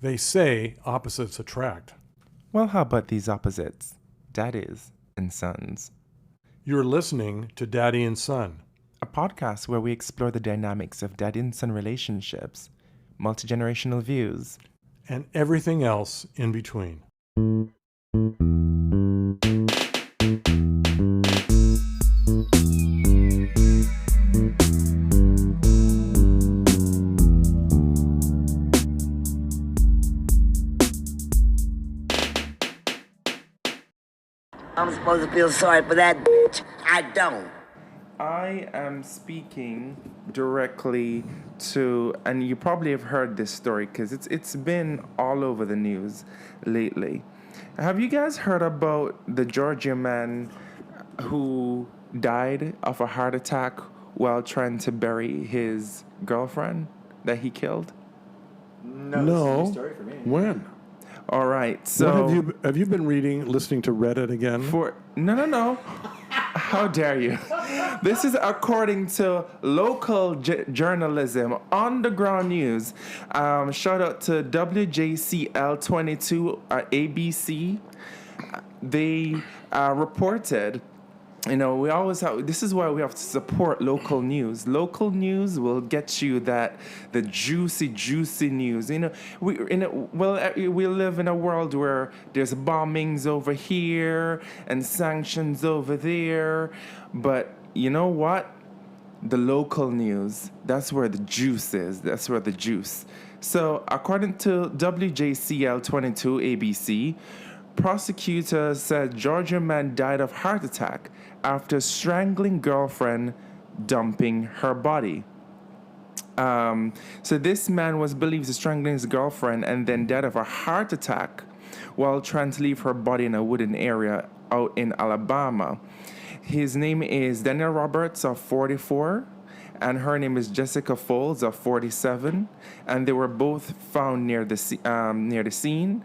They say opposites attract. Well, how about these opposites? Daddies and sons. You're listening to Daddy and Son. A podcast where we explore the dynamics of daddy and son relationships, multi-generational views, And everything else in between. I'm supposed to feel sorry for that bitch. I don't. I am speaking directly to, and you probably have heard this story because it's been all over the news lately. Have you guys heard about the Georgia man who died of a heart attack while trying to bury his girlfriend that he killed? No, No. this is a new story for me. When? All right, so Have you been listening to Reddit again? No. How dare you? This is according to local journalism, underground news. Shout out to WJCL22 ABC. They reported. We always have. This is why we have to support local news. Local news will get you the juicy news. We live in a world where there's bombings over here and sanctions over there, but you know what? The local news, that's where the juice is. That's where the juice. So, according to WJCL22 ABC, prosecutors said Georgia man died of heart attack after strangling girlfriend, dumping her body. So this man was believed to strangling his girlfriend and then died of a heart attack while trying to leave her body in a wooded area out in Alabama. His name is Daniel Roberts of 44, and her name is Jessica Foles of 47, and they were both found near the scene.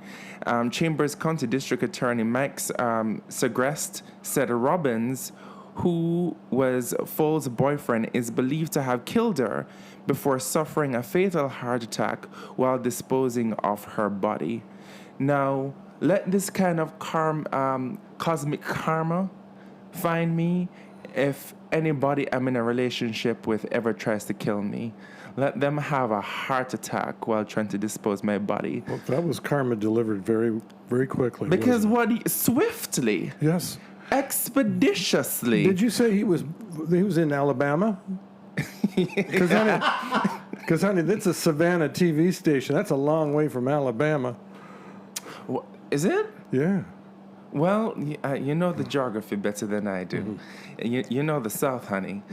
Chambers County District Attorney Mike Segrest said Robbins, who was Foles' boyfriend, is believed to have killed her before suffering a fatal heart attack while disposing of her body. Now, let this kind of cosmic karma find me if anybody I'm in a relationship with ever tries to kill me. Let them have a heart attack while trying to dispose my body. Well, that was karma delivered very, very quickly. Because wasn't swiftly, it? Yes. expeditiously. Did you say he was in Alabama? Because honey, that's a Savannah TV station. That's a long way from Alabama. Is it? Yeah. Well, you know the geography better than I do. You know the South, honey.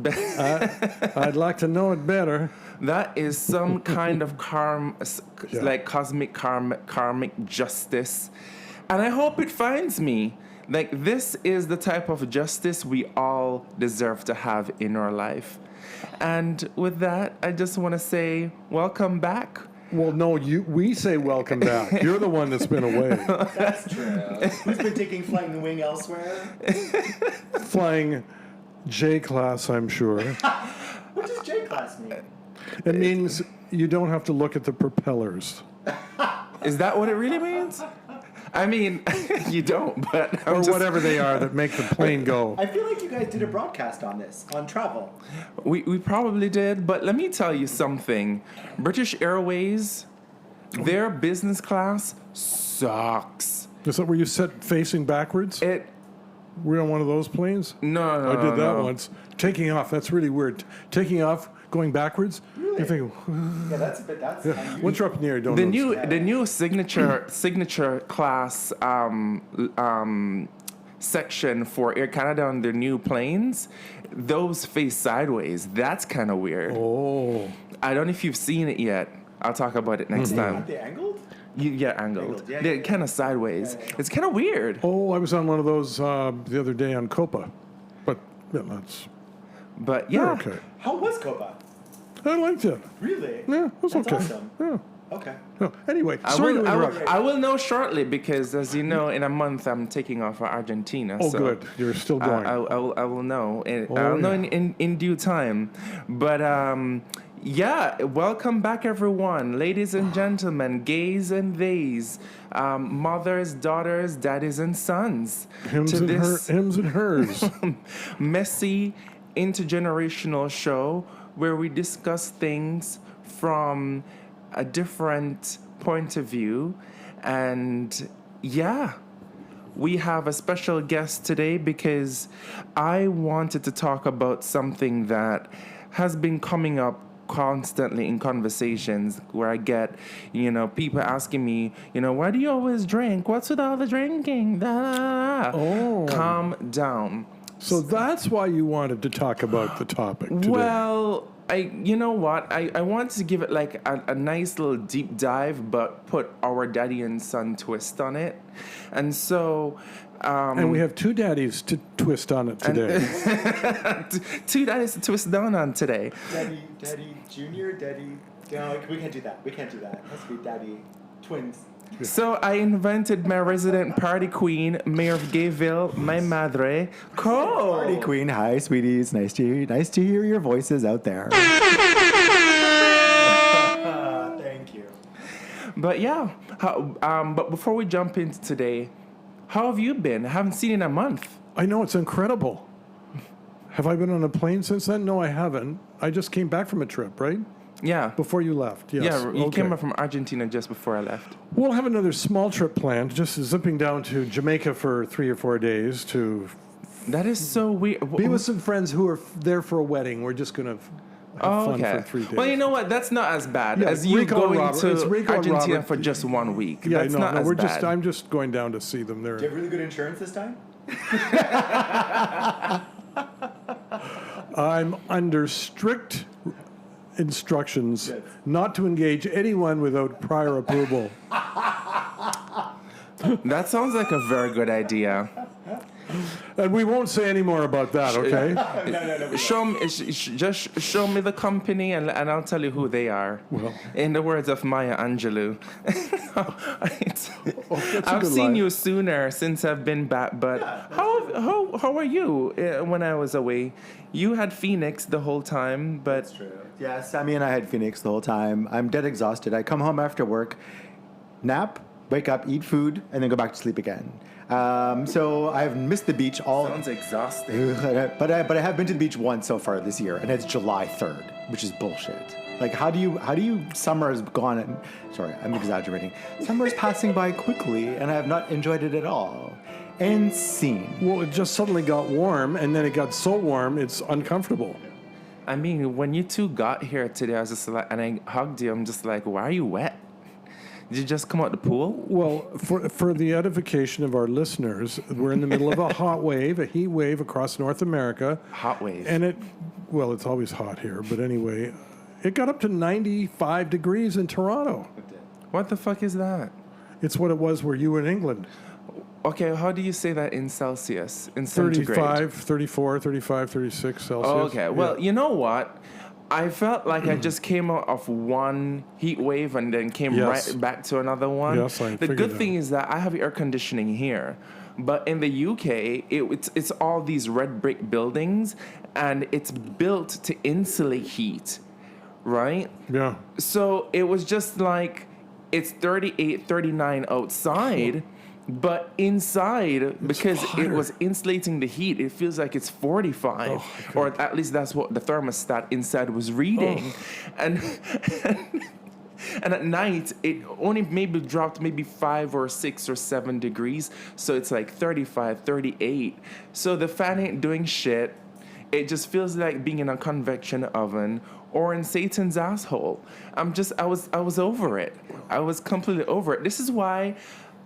I'd like to know it better. That is some kind of like cosmic karmic justice. And I hope it finds me. Like, this is the type of justice we all deserve to have in our life. And with that, I just want to say, welcome back. Well, no, we say welcome back. You're the one that's been away. That's true. Who's been taking flight and wing elsewhere? Flying J class, I'm sure. What does J class mean? It means you don't have to look at the propellers. Is that what it really means? I mean, you don't, but Or whatever they are that make the plane go. I feel like you guys did a broadcast on this, on travel. We probably did, but let me tell you something. British Airways, their business class sucks. Is that where you sit facing backwards? We're on one of those planes? No, I did that no. once. Taking off, that's really weird. Taking off, going backwards? Really? You think, Yeah, that's unusual. once you're up in the air, don't The notice. new signature class section for Air Canada on their new planes, those face sideways. That's kind of weird. Oh. I don't know if you've seen it yet. I'll talk about it next time. Aren't they angled? Angled. Angled, yeah, They're yeah. kind of sideways. Yeah. It's kind of weird. Oh, I was on one of those the other day on Copa. But yeah, But they're yeah, okay. How was Copa? I liked it. Really? Yeah, it was That's okay. awesome. Yeah. Okay. No, anyway, I sorry to will, interrupt. I will know shortly because, as you know, in a month I'm taking off for Argentina. Oh, so good. You're still going. I will know. Oh, I'll know yeah. in due time. But Yeah, welcome back, everyone, ladies and gentlemen, gays and theys, mothers, daughters, daddies, and sons, Hims to and, this hims and hers. messy intergenerational show where we discuss things from a different point of view. And yeah, we have a special guest today because I wanted to talk about something that has been coming up constantly in conversations where I get, people asking me, why do you always drink? What's with all the drinking? Da, da, da, da. Oh. Calm down. So that's why you wanted to talk about the topic today. Well, you know what? I wanted to give it like a nice little deep dive, but put our daddy and son twist on it. And so... and we have two daddies to twist on it today. Two daddies to twist down on today. Daddy Junior, Daddy... No, we can't do that. We can't do that. It has to be Daddy Twins. So I invented my resident party queen, Mayor of Gayville, my madre, Cole. Party Queen, hi, sweeties. Nice to hear your voices out there. Thank you. But yeah, but before we jump into today, how have you been? I haven't seen you in a month. I know, it's incredible. Have I been on a plane since then? No, I haven't. I just came back from a trip, right? Yeah. Before you left, yes. Yeah, you Okay. came back from Argentina just before I left. We'll have another small trip planned, just zipping down to Jamaica for 3 or 4 days to That is so weird. be with some friends who are there for a wedding. We're just going to have fun for 3 days. Well, you know what? That's not as bad Yeah, as you Rico and going Robert. It's to Rico and Argentina Robert. for just 1 week. Yeah, That's no, not as we're bad. I'm just going down to see them there. Do you have really good insurance this time? I'm under strict instructions Yes. not to engage anyone without prior approval. That sounds like a very good idea. And we won't say any more about that, okay? No. Show me, just show me the company, and I'll tell you who they are. Well. In the words of Maya Angelou, That's a I've good seen line. you sooner since I've been back. But how are you when I was away? You had Phoenix the whole time, but True. Yeah, Sammy and I had Phoenix the whole time. I'm dead exhausted. I come home after work, nap, wake up, eat food, and then go back to sleep again. So I've missed the beach all. sounds exhausting. But I have been to the beach once so far this year, and it's July 3rd, which is bullshit. Like, how do you? Summer has gone. And, sorry, I'm exaggerating. Summer is passing by quickly, and I have not enjoyed it at all. And scene. Well, it just suddenly got warm, and then it got so warm, it's uncomfortable. I mean, when you two got here today, I was just like, and I hugged you. I'm just like, why are you wet? Did you just come out the pool? Well, for the edification of our listeners, we're in the middle of a hot wave, a heat wave across North America. Hot wave. And it's always hot here, but anyway, it got up to 95 degrees in Toronto. What the fuck is that? It's what it was where you were in England. Okay, how do you say that in Celsius? In centigrade? 35, 34, 35, 36 Celsius. Oh, okay. Well, Yeah. you know what? I felt like I just came out of one heat wave and then came Yes. right back to another one. Yes, I the figured good that. thing is that I have air conditioning here. But in the UK, it's all these red brick buildings, and it's built to insulate heat, right? Yeah. So it was just like it's 38, 39 outside, but inside, because it hotter. was insulating the heat, it feels like it's 45, or at least that's what the thermostat inside was reading. And and at night, it only maybe dropped maybe 5 or 6 or 7 degrees, so it's like 35, 38. So the fan ain't doing shit. It just feels like being in a convection oven or in Satan's asshole. I was over it. I was completely over it. This is why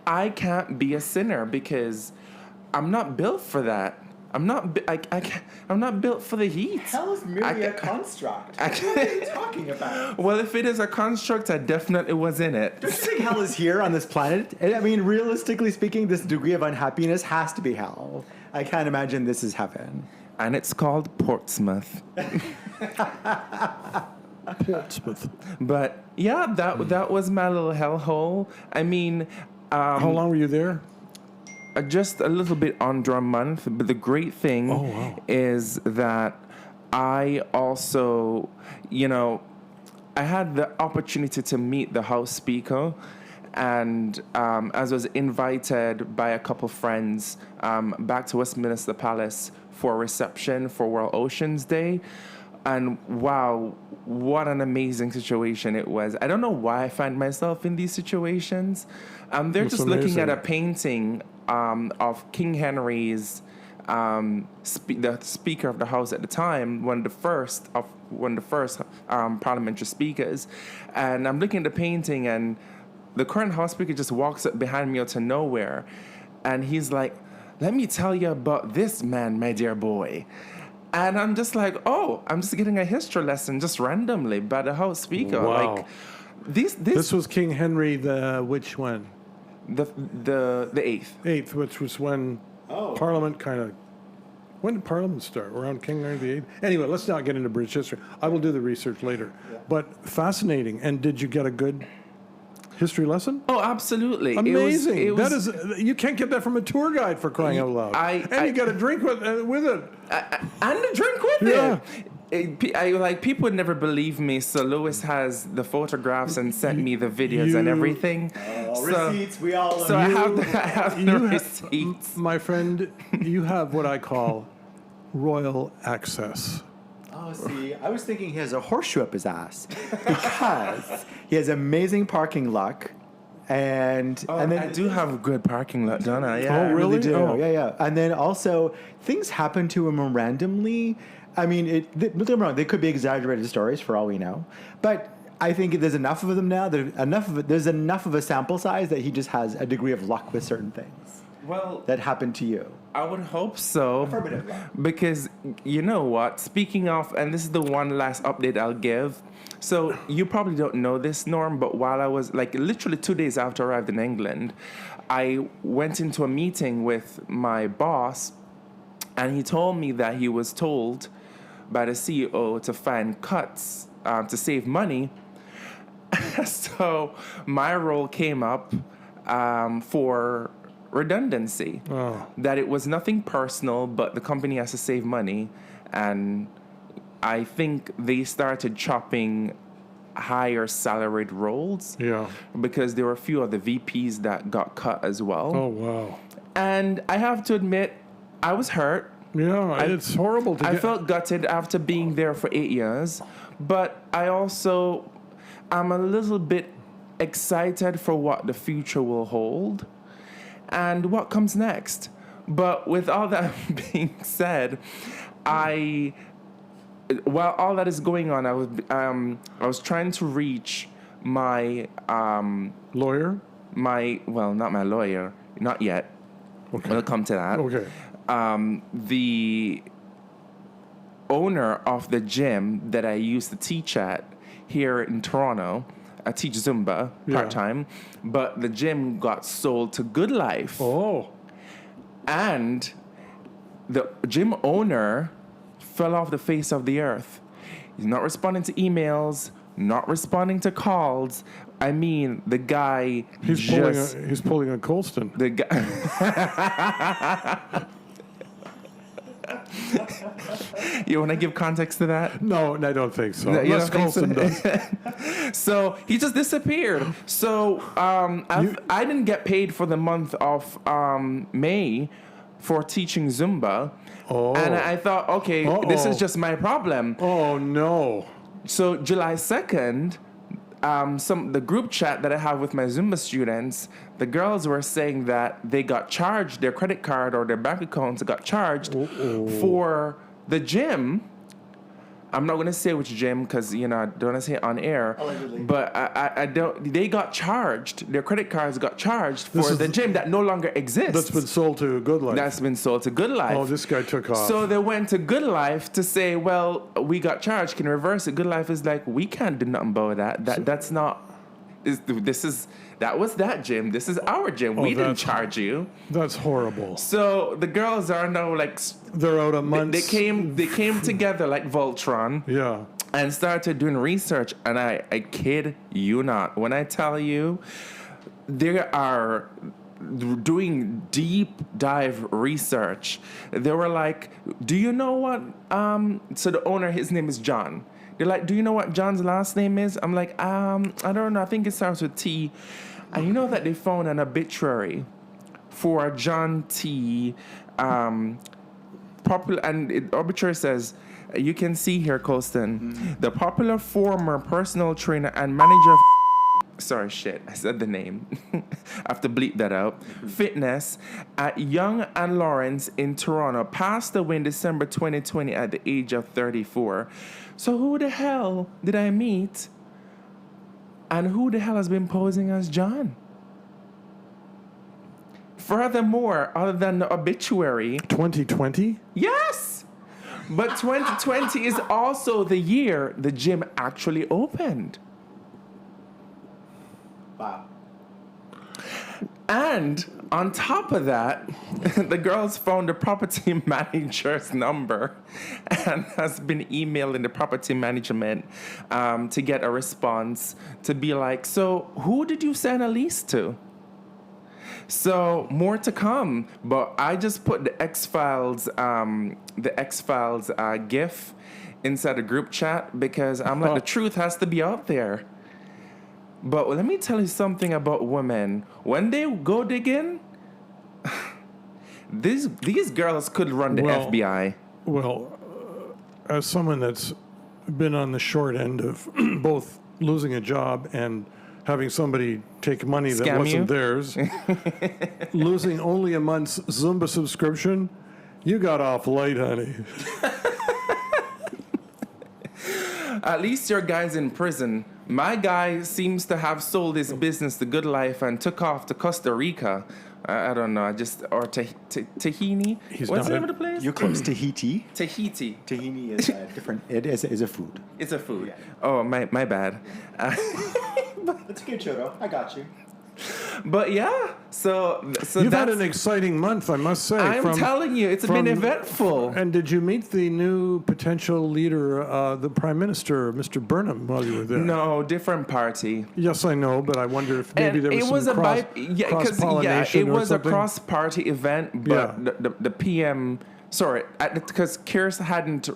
I can't be a sinner, because I'm not built for that. I'm not built for the heat. Hell is merely a construct. What are you talking about? Well, if it is a construct, I definitely was in it. Don't you think hell is here on this planet? I mean, realistically speaking, this degree of unhappiness has to be hell. I can't imagine this is heaven. And it's called Portsmouth. Portsmouth. But yeah, that was my little hellhole. I mean, How long were you there? just a little bit under a month. But the great thing Oh, wow. is that I also, I had the opportunity to meet the House Speaker, and as I was invited by a couple friends back to Westminster Palace for a reception for World Oceans Day. And wow, what an amazing situation it was. I don't know why I find myself in these situations. They're That's just looking at amazing. a painting of King Henry's, the Speaker of the House at the time, one of the first parliamentary speakers. And I'm looking at the painting, and the current House Speaker just walks up behind me out of nowhere. And he's like, "Let me tell you about this man, my dear boy." And I'm just like, oh, I'm just getting a history lesson just randomly by the House Speaker. Wow. Like, This was King Henry the which one? the eighth. Eighth, which was when Parliament kind of. When did Parliament start? Around King Henry VIII? Anyway, let's not get into British history. I will do the research later. But fascinating. And did you get a good history lesson? Oh, absolutely. Amazing. It was, that is, you can't get that from a tour guide, for crying out loud. And you got a drink with it. and a drink with Yeah. it. People would never believe me, so Lois has the photographs and sent me the videos and everything. Receipts, we all So I have the receipts. My friend, you have what I call royal access. Oh, see, I was thinking he has a horseshoe up his ass because he has amazing parking luck, and then I do have good parking lot, don't I? Yeah. Oh, really? do. Oh. Yeah. And then also things happen to him randomly. I mean, don't get me wrong, they could be exaggerated stories for all we know, but I think there's enough of them now. There's enough of a sample size that he just has a degree of luck with certain things Well, that happened to you. I would hope so. Affirmative. Because you know what? Speaking of, and this is the one last update I'll give. So you probably don't know this, Norm, but while I was literally 2 days after I arrived in England, I went into a meeting with my boss, and he told me that he was told by the CEO to find cuts to save money. So my role came up for redundancy. That it was nothing personal, but the company has to save money. And I think they started chopping higher salaried roles. Yeah. Because there were a few of the VPs that got cut as well. Oh, wow. And I have to admit, I was hurt. Yeah, it's horrible to I get. felt gutted after being there for 8 years, but I'm a little bit excited for what the future will hold and what comes next. But with all that being said, while all that is going on, I was trying to reach my Lawyer? not my lawyer, not yet. Okay. We'll come to that. Okay. The owner of the gym that I used to teach at here in Toronto, I teach Zumba part-time, but the gym got sold to Good Life. Oh. And the gym owner fell off the face of the earth. He's not responding to emails, not responding to calls. I mean, the guy He's pulling a Colston. The guy. You want to give context to that? No, I don't think so. No, you Unless don't Colston think does. So he just disappeared. So I didn't get paid for the month of May for teaching Zumba. Oh. And I thought, okay, this is just my problem. Oh, no. So July 2nd, the group chat that I have with my Zumba students, the girls were saying that they got charged, their credit card or their bank accounts got charged for the gym. I'm not going to say which gym because, I don't want to say it on air. Allegedly. But I don't. They got charged. Their credit cards got charged for the gym that no longer exists. That's been sold to Good Life. That's been sold to Good Life. Oh, this guy took off. So they went to Good Life to say, well, we got charged. Can you reverse it? Good Life is like, we can't do nothing about that. That's not. That was that gym. This is our gym. We didn't charge you. That's horrible. So the girls are now They're out of months. They came together like Voltron. Yeah. And started doing research. And I kid you not, when I tell you, they are doing deep dive research. They were like, do you know what? So the owner, his name is John. They're like, do you know what John's last name is? I'm like, I don't know. I think it starts with T. And you know that they found an obituary for John T. Popular, and the obituary says, you can see here, Colston, the popular former personal trainer and manager of sorry, shit, I said the name. I have to bleep that out. Fitness at Young and Lawrence in Toronto passed away in December 2020 at the age of 34. So who the hell did I meet? And who the hell has been posing as John? Furthermore, other than the obituary... 2020? Yes! But 2020 is also the year the gym actually opened. Wow. And on top of that, the girls found the property manager's number and has been emailing the property management to get a response to be like, so who did you send a lease to? So more to come, but I just put the X-Files GIF inside the group chat because I'm like, the truth has to be out there. But let me tell you something about women. When they go digging, these girls could run the FBI. Well, as someone that's been on the short end of both losing a job and having somebody take money that Scam wasn't you? theirs, losing only a month's Zumba subscription, you got off light, honey. At least your guy's in prison. My guy seems to have sold his business, The Good Life, and took off to Costa Rica. I don't know, Tahini. What's the name of the place? You're close. Tahiti. Tahiti. Tahini is different. It is a food. It's a food. Yeah. Oh, my bad. That's okay, Chodo. I got you. But yeah, so You've had that's, an exciting month, I must say. I'm telling you, it's been eventful. And did you meet the new potential leader, the Prime Minister, Mr. Burnham, while you were there? No, different party. Yes, I know, but I wonder if maybe there was some cross-pollination it was or a something. cross-party event, but the PM, because Keir hadn't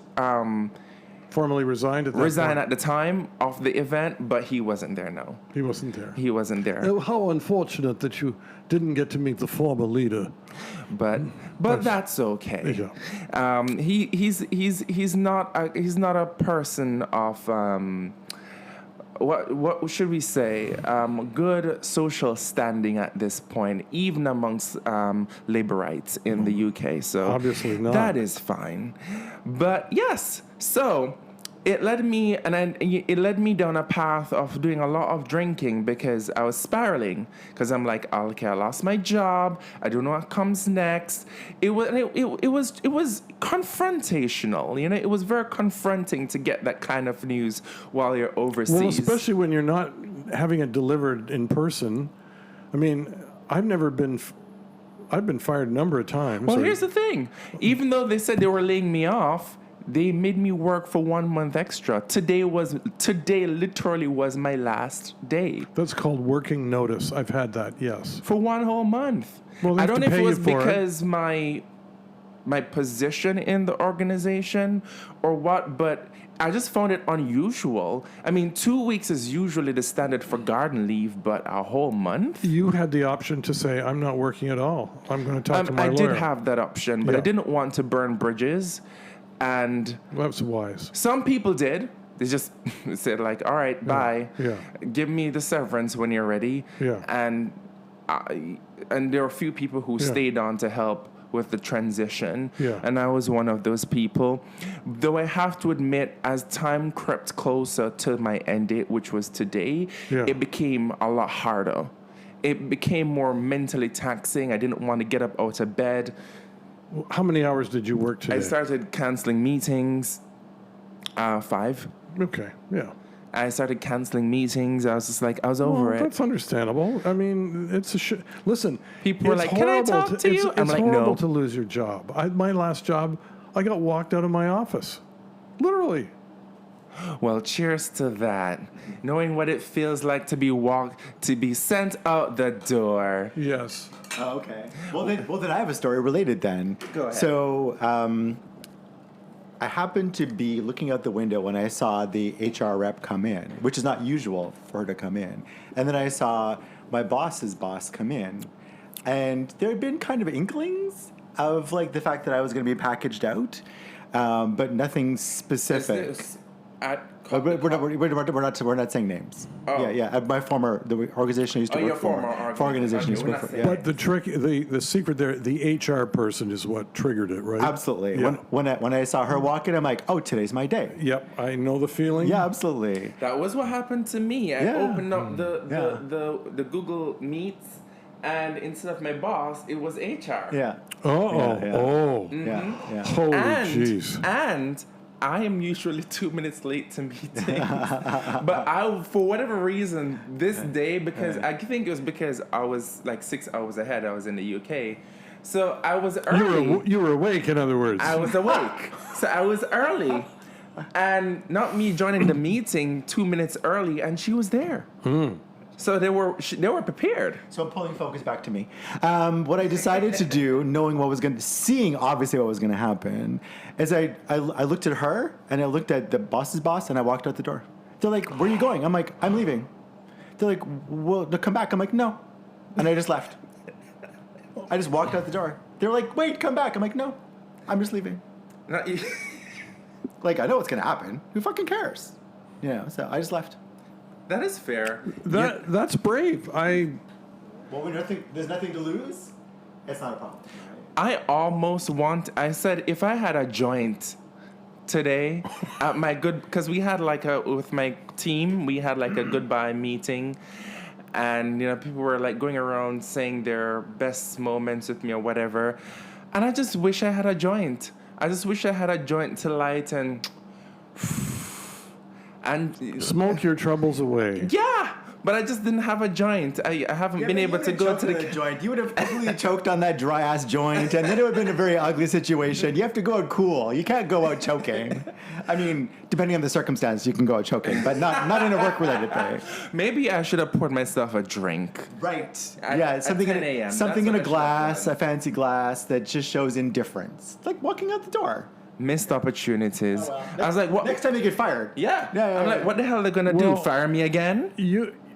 Formally resigned at that resigned point. at the time of the event, but he wasn't there. No, He wasn't there. he wasn't there. Oh, how unfortunate that you didn't get to meet the former leader. But that's okay. Yeah. He's not a person of what should we say, good social standing at this point, even amongst Labourites in the UK. So obviously not. That is fine. But yes, so it led me down a path of doing a lot of drinking because I was spiraling. Because I'm like, okay, I lost my job. I don't know what comes next. It was confrontational. You know, it was very confronting to get that kind of news while you're overseas. Well, especially when you're not having it delivered in person. I mean, I've been fired a number of times. Well, here's the thing. Even though they said they were laying me off, they made me work for 1 month extra. Today literally was my last day. That's called working notice. I've had that, yes. For 1 whole month. Well, I don't know if it was because my position in the organization or what, but I just found it unusual. I mean, 2 weeks is usually the standard for garden leave, but a whole month? You had the option to say, I'm not working at all. I'm going to talk to my lawyer. I did have that option, but I didn't want to burn bridges. And that's wise. Some people did. They just said like, all right, bye. Yeah. Give me the severance when you're ready. Yeah. And there were a few people who stayed on to help with the transition. Yeah. And I was one of those people. Though I have to admit, as time crept closer to my end date, which was today, it became a lot harder. It became more mentally taxing. I didn't want to get up out of bed. How many hours did you work today? I started canceling meetings. 5. Okay, yeah. I started canceling meetings. I was just like, I was over it. That's understandable. I mean, it's listen. People were like, "Can I talk to you?" I'm It's like, horrible "No." to lose your job. My last job, I got walked out of my office, literally. Well, cheers to that. Knowing what it feels like to be sent out the door. Yes. Oh, okay. Well, then I have a story related then. Go ahead. So, I happened to be looking out the window when I saw the HR rep come in, which is not usual for her to come in. And then I saw my boss's boss come in. And there had been kind of inklings of like the fact that I was going to be packaged out, but nothing specific. Is this at We're not saying names. Oh. Yeah. At my the organization I used to work your for. former Organization I used to Okay, work we're for. not Yeah. But the trick, the secret there, the HR person is what triggered it, right? Absolutely. Yeah. When I saw her walk in, I'm like, oh, today's my day. Yep, I know the feeling. Yeah, absolutely. That was what happened to me. I Yeah. opened up the Google Meets, and instead of my boss, it was HR. Yeah. Oh, Yeah. oh. Yeah. Holy And jeez. and I am usually 2 minutes late to meetings, but for whatever reason, this day, because I think it was because I was like 6 hours ahead. I was in the UK, so I was early. You were awake, in other words. I was awake, so I was early, and not me joining the meeting 2 minutes early, and she was there. So they were prepared. So I'm pulling focus back to me. What I decided to do, knowing seeing obviously what was going to happen, is I looked at her and I looked at the boss's boss and I walked out the door. They're like, "Where are you going?" I'm like, "I'm leaving." They're like, "Well, to come back." I'm like, "No," and I just left. I just walked out the door. They're like, "Wait, come back." I'm like, "No, I'm just leaving." Not you. Like, I know what's going to happen. Who fucking cares? So I just left. That is fair. That's brave. Well, there's nothing to lose, it's not a problem. I said if I had a joint today at my because we had with my team, we had like a goodbye meeting, and people were like going around saying their best moments with me or whatever, and I just wish I had a joint. I just wish I had a joint to light and Smoke your troubles away. yeah. But I just didn't have a joint. I haven't been able to go to the joint. You would have completely choked on that dry ass joint, and then it would have been a very ugly situation. You have to go out cool. You can't go out choking. I mean, depending on the circumstance, you can go out choking, but not in a work related way. Maybe I should have poured myself a drink. Right. At Something 10 a.m. Something in That's a what I glass, should have a fancy glass that just shows indifference. It's like walking out the door. Missed opportunities. Oh, well. I was like, what? Next time you get fired. Yeah. Yeah, I'm like, what the hell are they going to Well, do? Fire me again?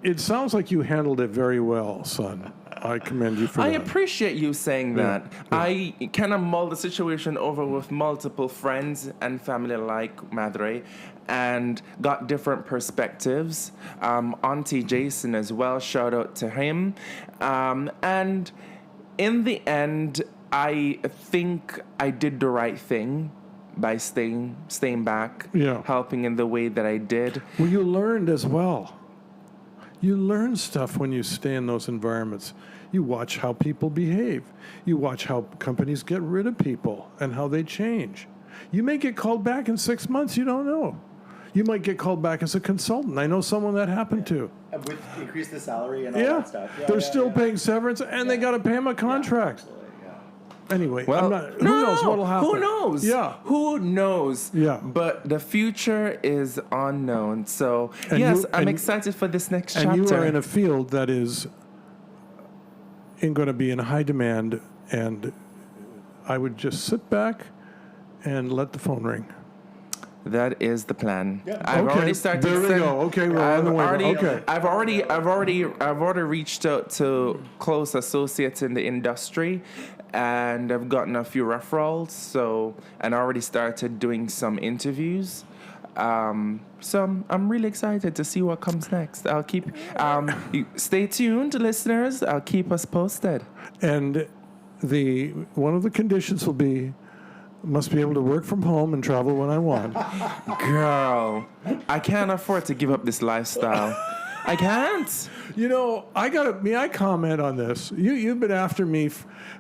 It sounds like you handled it very well, son. I commend you for I that. appreciate you saying that. I kind of mulled the situation over with multiple friends and family like Madre and got different perspectives. Auntie Jason as well, shout out to him. And in the end, I think I did the right thing by staying back, helping in the way that I did. Well, you learned as well. You learn stuff when you stay in those environments. You watch how people behave. You watch how companies get rid of people and how they change. You may get called back in 6 months. You don't know. You might get called back as a consultant. I know someone that happened to. With increase the salary and all that stuff. They're still paying severance, and they got to pay them a contract. Anyway, Well, who knows what'll happen? Who knows? Yeah. Who knows? Yeah. But the future is unknown. So, And yes, you- I'm and- excited for this next chapter. And you are in a field that is going to be in high demand, and I would just sit back and let the phone ring. That is the plan. Yeah. I've Okay, already started. there we go. Okay, we're on the way. Okay. I've already reached out to close associates in the industry, and I've gotten a few referrals. And I already started doing some interviews. So I'm really excited to see what comes next. I'll keep. Stay tuned, listeners. I'll keep us posted. And one of the conditions will be must be able to work from home and travel when I want. Girl, I can't afford to give up this lifestyle. I can't. May I comment on this? You've been after me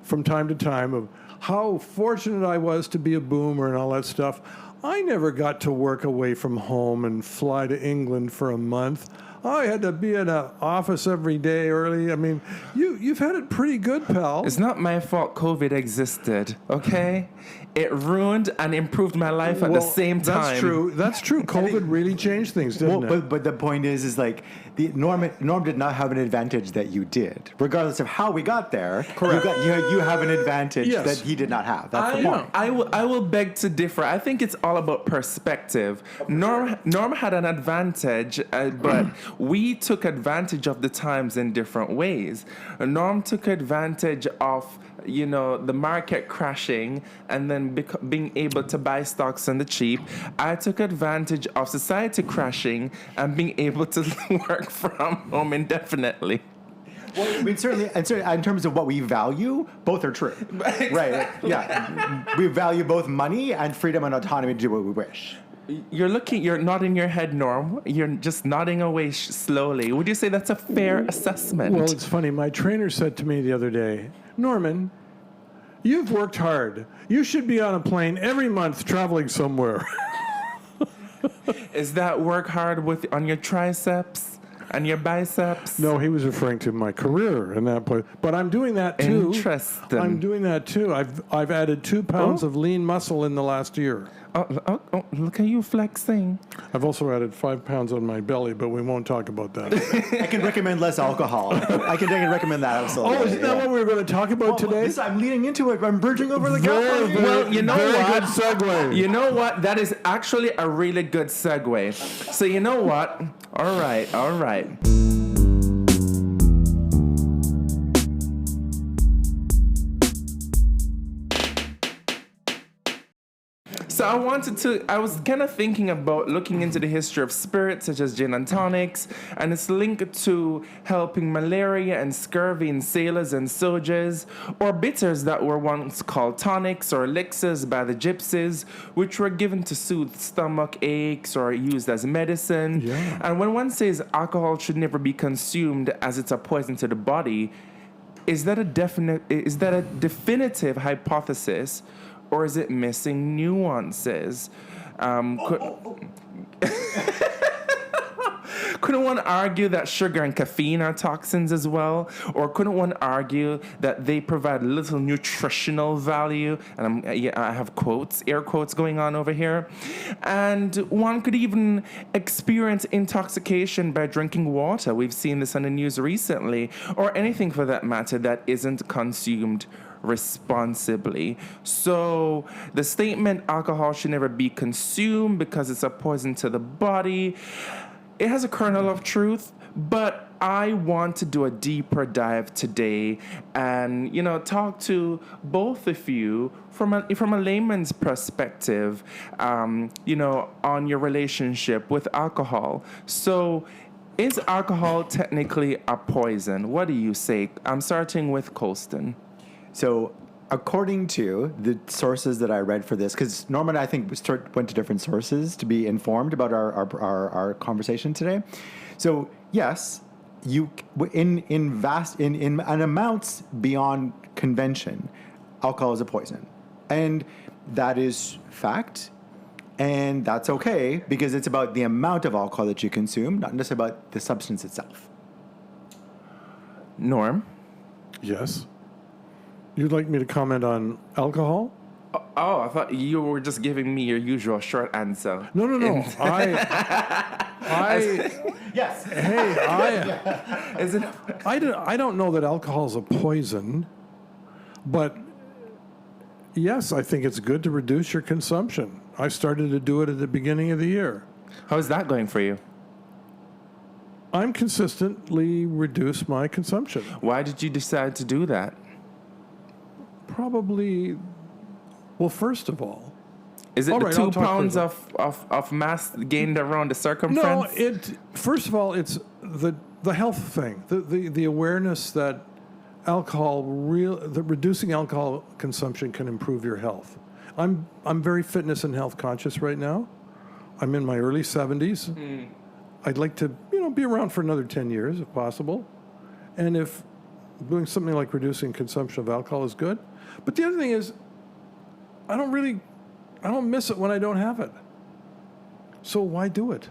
from time to time of how fortunate I was to be a boomer and all that stuff. I never got to work away from home and fly to England for a month. I had to be in an office every day early. I mean, you've had it pretty good, pal. It's not my fault COVID existed, okay? It ruined and improved my life at the same time. That's true. COVID really changed things, didn't it? But the point is like Norm did not have an advantage that you did. Regardless of how we got there, you have an advantage that he did not have. That's the point. I will beg to differ. I think it's all about perspective. Norm had an advantage, but we took advantage of the times in different ways. Norm took advantage of the market crashing and then being able to buy stocks on the cheap. I took advantage of society crashing and being able to work from home indefinitely. Well, I mean, certainly, in terms of what we value, both are true. Right. Yeah. We value both money and freedom and autonomy to do what we wish. You're nodding your head, Norm. You're just nodding away slowly. Would you say that's a fair assessment? Well, it's funny. My trainer said to me the other day, Norman, you've worked hard. You should be on a plane every month traveling somewhere. Is that work hard on your triceps and your biceps? No, he was referring to my career in that point. But I'm doing that too. Interesting. I'm doing that too. I've added 2 pounds of lean muscle in the last year. Oh, look at you flexing. I've also added 5 pounds on my belly, but we won't talk about that. I can recommend less alcohol. I can recommend that absolutely. Oh, isn't that what we were going to talk about today? I'm leading into it. I'm bridging over the gap. Well, you know Very what? good segue. You know what? That is actually a really good segue. So you know what? All right. So I was kind of thinking about looking into the history of spirits such as gin and tonics, and its link to helping malaria and scurvy in sailors and soldiers, or bitters that were once called tonics or elixirs by the gypsies, which were given to soothe stomach aches or used as medicine. Yeah. And when one says alcohol should never be consumed as it's a poison to the body, is that a definitive hypothesis? Or is it missing nuances? Couldn't one argue that sugar and caffeine are toxins as well? Or couldn't one argue that they provide little nutritional value? And I have air quotes going on over here. And one could even experience intoxication by drinking water. We've seen this on the news recently. Or anything for that matter that isn't consumed responsibly. So the statement alcohol should never be consumed because it's a poison to the body, it has a kernel of truth, but I want to do a deeper dive today and talk to both of you from a layman's perspective on your relationship with alcohol. So is alcohol technically a poison? What do you say? I'm starting with Colston. So, according to the sources that I read for this, because Norman and I think went to different sources to be informed about our conversation today. So, yes, in amounts beyond convention, alcohol is a poison, and that is fact, and that's okay because it's about the amount of alcohol that you consume, not just about the substance itself. Norm? Yes. You'd like me to comment on alcohol? Oh, I thought you were just giving me your usual short answer. No. Yes. Hey, Is it? I don't know that alcohol is a poison, but yes, I think it's good to reduce your consumption. I started to do it at the beginning of the year. How's that going for you? I'm consistently reduce my consumption. Why did you decide to do that? Probably, well, first of all. Is it all the right, 2 pounds of mass gained around the circumference? No, first of all, it's the health thing, the awareness that reducing alcohol consumption can improve your health. I'm very fitness and health conscious right now. I'm in my early 70s. I'd like to, be around for another 10 years if possible. And if doing something like reducing consumption of alcohol is good. But the other thing is, I don't miss it when I don't have it. So why do it?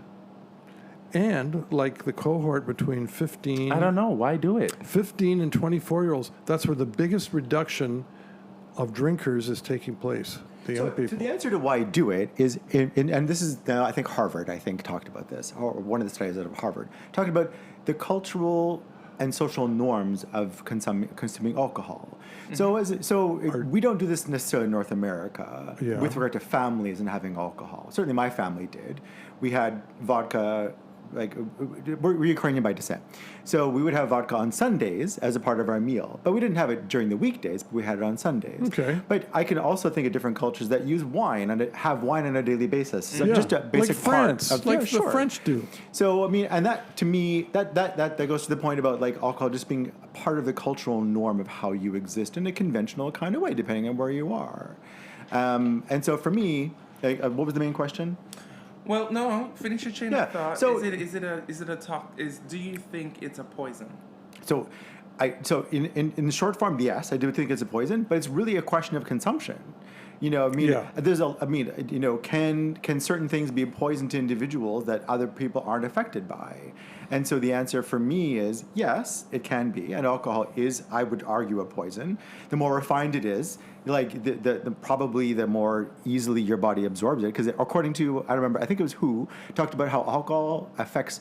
And like the cohort between 15... I don't know. Why do it? 15 and 24-year-olds, that's where the biggest reduction of drinkers is taking place? The young So people. the answer to why I do it is, and this is, I think Harvard, talked about this, or one of the studies out of Harvard, talked about the cultural and social norms of consuming alcohol. We don't do this necessarily in North America Yeah. with regard to families and having alcohol. Certainly my family did. We had vodka, we're Ukrainian by descent. So we would have vodka on Sundays as a part of our meal. But we didn't have it during the weekdays, but we had it on Sundays. Okay. But I can also think of different cultures that use wine and have wine on a daily basis. So just a basic like France, part of like the French do. So I mean, and that to me, that goes to the point about like alcohol just being a part of the cultural norm of how you exist in a conventional kind of way, depending on where you are. And so for me, what was the main question? Well, no, finish your chain Yeah, of thought. so- Is it a talk? Do you think it's a poison? So, in the short form, yes, I do think it's a poison, but it's really a question of consumption. Can certain things be a poison to individuals that other people aren't affected by? And so the answer for me is yes, it can be, and alcohol is, I would argue, a poison. The more refined it is, like probably the more easily your body absorbs it, because according to, I think it was WHO, talked about how alcohol affects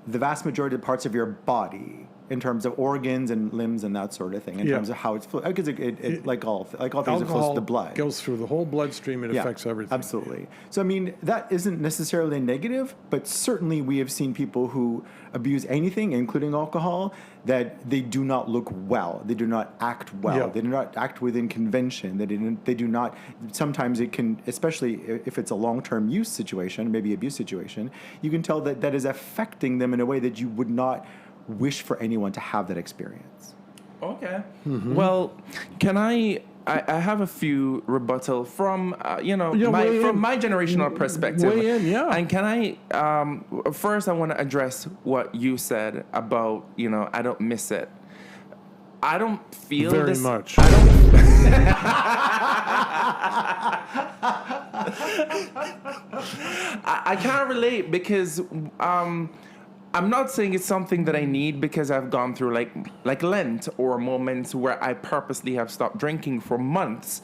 the vast majority of parts of your body in terms of organs and limbs and that sort of thing, in terms of how it's because like all things, it flows to Alcohol the blood. goes through the whole bloodstream. It affects everything. Absolutely. So, I mean, that isn't necessarily negative, but certainly we have seen people who abuse anything, including alcohol, that they do not look well. They do not act well. Yeah. They do not act within convention. They do not, sometimes it can, especially if it's a long-term use situation, maybe abuse situation, you can tell that that is affecting them in a way that you would not wish for anyone to have that experience. Okay. Well, can I have a few rebuttal from my generational perspective. Weigh in, yeah. And can I first I want to address what you said about I don't miss it. I don't feel Very this much. I don't. I can't relate because I'm not saying it's something that I need because I've gone through like Lent or moments where I purposely have stopped drinking for months,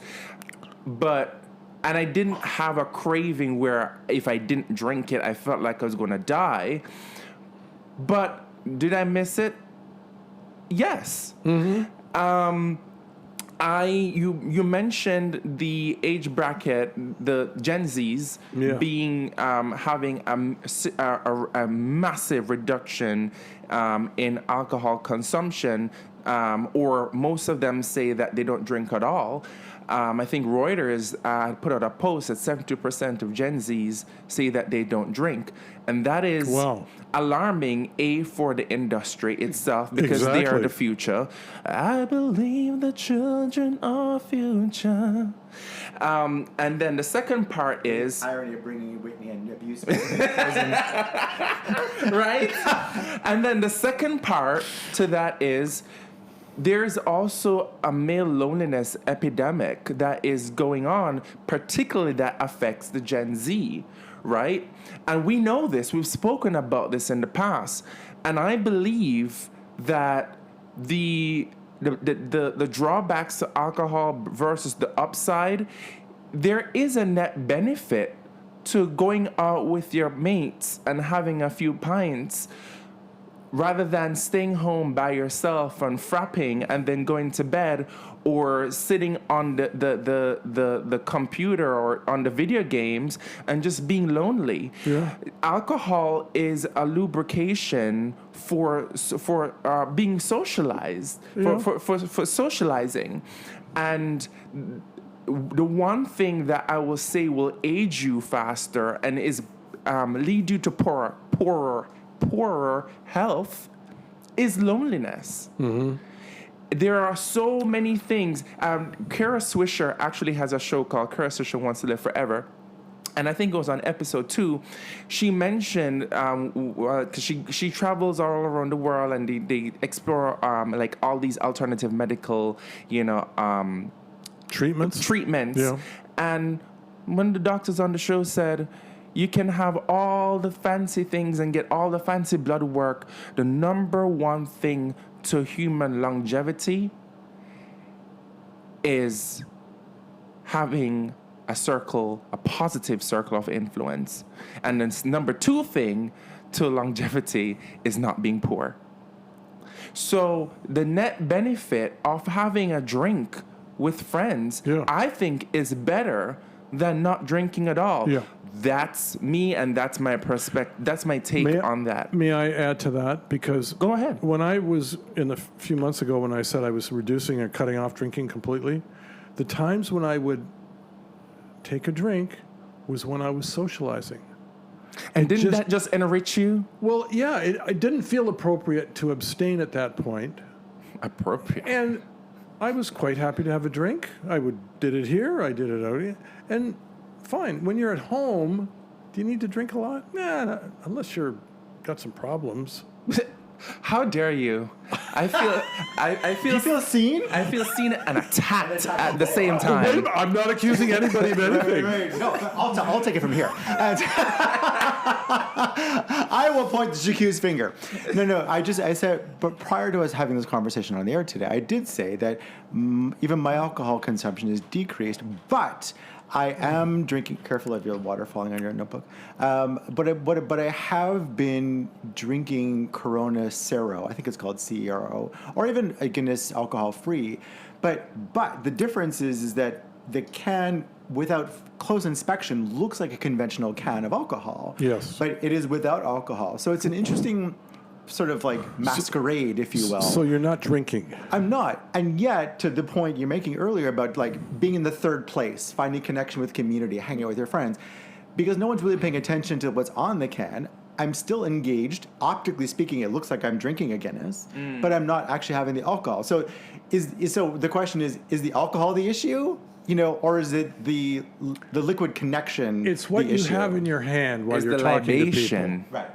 and I didn't have a craving where if I didn't drink it, I felt like I was going to die. But did I miss it? Yes. Mm-hmm. You mentioned the age bracket, the Gen Zs being having a massive reduction in alcohol consumption, or most of them say that they don't drink at all. I think Reuters put out a post that 72% of Gen Zs say that they don't drink. And that is alarming, for the industry itself, because they are the future. I believe the children are future. And then the second part is... irony of bringing you Whitney and abuse. Right? And then the second part to that is... there's also a male loneliness epidemic that is going on, particularly that affects the Gen Z, right? And we know this. We've spoken about this in the past. And I believe that the drawbacks to alcohol versus the upside, there is a net benefit to going out with your mates and having a few pints, rather than staying home by yourself and frapping and then going to bed, or sitting on the computer or on the video games and just being lonely. Yeah. Alcohol is a lubrication for being socialized, for socializing. And the one thing that I will say will age you faster and is lead you to poorer health is loneliness. Mm-hmm. There are so many things. Kara Swisher actually has a show called Kara Swisher Wants to Live Forever. And I think it was on episode 2. She mentioned, because she travels all around the world and they explore like all these alternative medical, treatments. Yeah. And one of the doctors on the show said, you can have all the fancy things and get all the fancy blood work. The number one thing to human longevity is having a positive circle of influence. And then number 2 thing to longevity is not being poor. So the net benefit of having a drink with friends, I think, is better than not drinking at all. Yeah. That's me, and that's my perspective. That's my take on that. May I add to that? Because go ahead. When I was a few months ago, when I said I was reducing or cutting off drinking completely, the times when I would take a drink was when I was socializing. And didn't that just enrich you? Well, yeah, it didn't feel appropriate to abstain at that point. Appropriate. And I was quite happy to have a drink. Did it here, I did it out here. And fine, when you're at home, do you need to drink a lot? Nah, unless you're got some problems. How dare you? I feel. Do you feel seen? I feel seen and attacked at the same time. I'm not accusing anybody of anything. Right. No, I'll take it from here. I will point the accused finger. No. I said, but prior to us having this conversation on the air today, I did say that even my alcohol consumption is decreased, but I am drinking. Careful of your water falling on your notebook. But I have been drinking Corona Cero. I think it's called CERO, or even a Guinness alcohol free. But the difference is that the can, without close inspection, looks like a conventional can of alcohol. Yes. But it is without alcohol. So it's an interesting sort of like masquerade, if you will. So you're not drinking. I'm not. And yet, to the point you're making earlier about like being in the third place, finding connection with community, hanging out with your friends, because no one's really paying attention to what's on the can, I'm still engaged. Optically speaking, it looks like I'm drinking a Guinness, but I'm not actually having the alcohol. So so the question is the alcohol the issue? Or is it the liquid connection? It's what you have in your hand while you're talking to people. Right.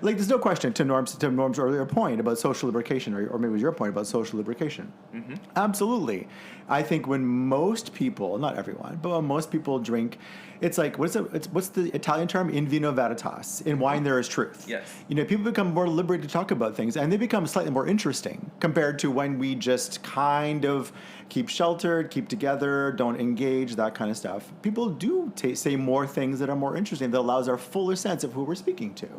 Like, there's no question to Norm's earlier point about social lubrication, or maybe it was your point about social lubrication. Mm-hmm. Absolutely. I think when most people, not everyone, but when most people drink, it's like, what's the Italian term? In vino veritas. In wine there is truth. Yes. People become more liberated to talk about things, and they become slightly more interesting compared to when we just kind of keep sheltered, keep together, don't engage, that kind of stuff. People do say more things that are more interesting, that allows our fuller sense of who we're speaking to.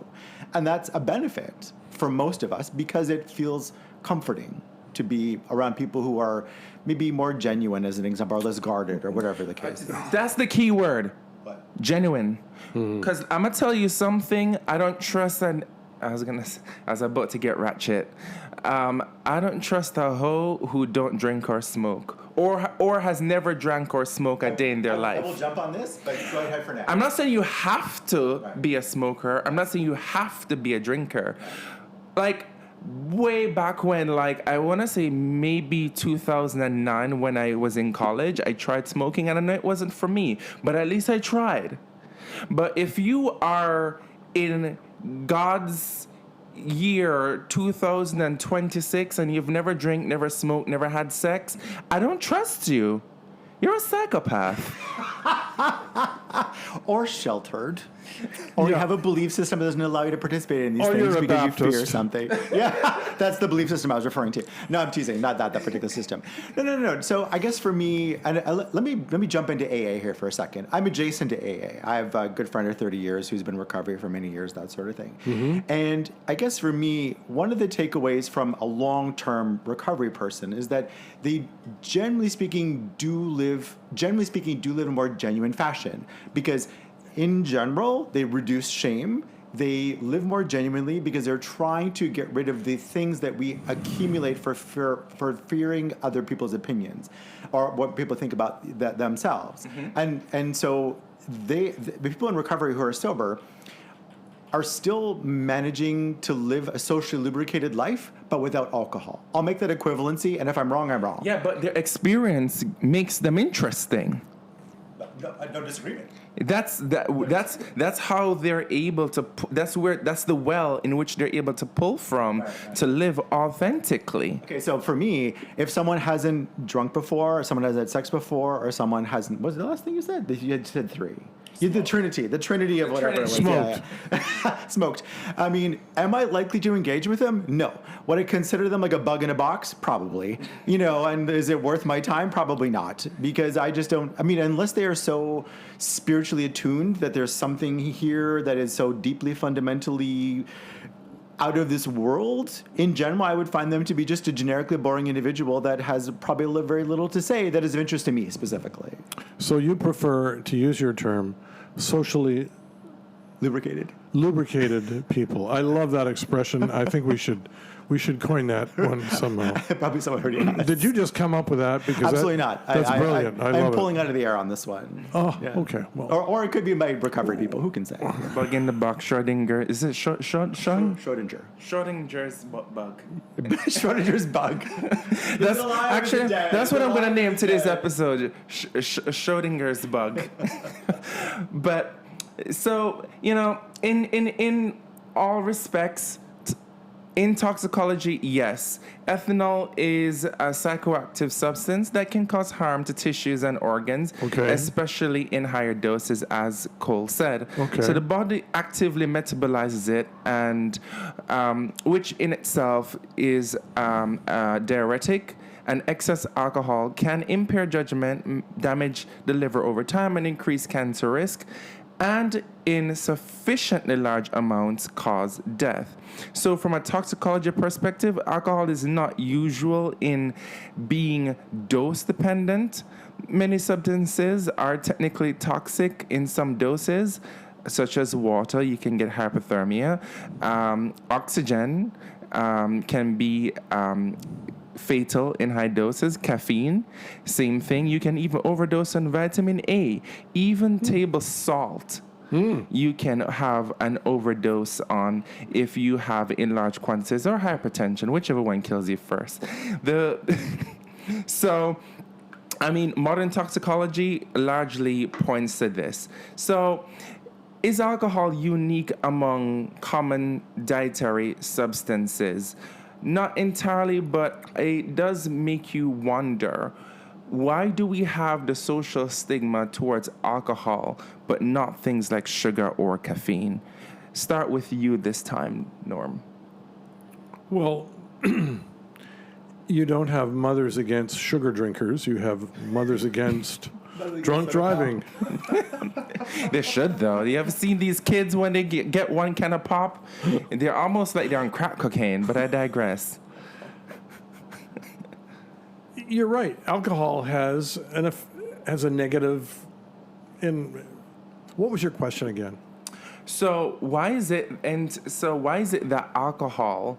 And that's a benefit for most of us because it feels comforting to be around people who are maybe more genuine, as an example, or less guarded, or whatever the case is. That's the key word. What? Genuine. Because I'm going to tell you something I don't trust, and I was about to get ratchet. I don't trust a hoe who don't drink or smoke, or has never drank or smoked a day in their life. I will jump on this, but go ahead for now. I'm not saying you have to be a smoker. I'm not saying you have to be a drinker. Like, way back when, like, I want to say maybe 2009 when I was in college, I tried smoking, and I know it wasn't for me, but at least I tried. But if you are in God's year 2026 and you've never drank, never smoked, never had sex, I don't trust you. You're a psychopath. Or sheltered. Or you have a belief system that doesn't allow you to participate in these or things you're because Baptist. you fear something. Yeah, that's the belief system I was referring to. No, I'm teasing. Not that particular system. No. So I guess for me, and let me jump into AA here for a second. I'm adjacent to AA. I have a good friend of 30 years who's been in recovery for many years, that sort of thing. Mm-hmm. And I guess for me, one of the takeaways from a long-term recovery person is that they generally speaking do live in a more genuine fashion, because in general, they reduce shame. They live more genuinely because they're trying to get rid of the things that we accumulate for fearing other people's opinions or what people think about themselves. Mm-hmm. And so the people in recovery who are sober are still managing to live a socially lubricated life, but without alcohol. I'll make that equivalency, and if I'm wrong, I'm wrong. Yeah, but their experience makes them interesting. No disagreement. That's how they're able to. That's the well in which they're able to pull from to live authentically. Okay, so for me, if someone hasn't drunk before, or someone has had sex before, or someone hasn't, what was the last thing you said? You had said 3. The Trinity of whatever. Smoked. Smoked. I mean, am I likely to engage with them? No. Would I consider them like a bug in a box? Probably. And is it worth my time? Probably not. Because I just don't, unless they are so spiritually attuned that there's something here that is so deeply fundamentally out of this world, in general, I would find them to be just a generically boring individual that has probably very little to say that is of interest to me specifically. So you prefer, to use your term, socially lubricated people. I love that expression. I think we should coin that one somehow. Probably someone heard it. Did you just come up with that? Because absolutely not. That's brilliant. I love I'm pulling out of the air on this one. Oh, yeah. Okay. Well, or it could be my recovery people. Who can say? Bug in the box, Schrödinger. Is it Schrödinger. Schrödinger's bug. Schrödinger's bug. That's what I'm going to name today's episode. Schrödinger's bug. But so in all respects. In toxicology, yes. Ethanol is a psychoactive substance that can cause harm to tissues and organs, especially in higher doses, as Cole said. Okay. So the body actively metabolizes it, and which in itself is a diuretic. And excess alcohol can impair judgment, damage the liver over time, and increase cancer risk, and in sufficiently large amounts cause death. So from a toxicology perspective, alcohol is not usual in being dose dependent. Many substances are technically toxic in some doses, such as water. You can get hypothermia. Oxygen can be fatal in high doses. Caffeine, same thing. You can even overdose on vitamin A. Even table salt, you can have an overdose on if you have in large quantities, or hypertension, whichever one kills you first. Modern toxicology largely points to this. So, is alcohol unique among common dietary substances? Not entirely, but it does make you wonder, why do we have the social stigma towards alcohol, but not things like sugar or caffeine? Start with you this time, Norm. Well, you don't have mothers against sugar drinkers. You have mothers against drunk driving. They should, though. You ever seen these kids when they get one can of pop? They're almost like they're on crack cocaine, but I digress. You're right. Alcohol has a negative. What was your question again? So why is it that alcohol,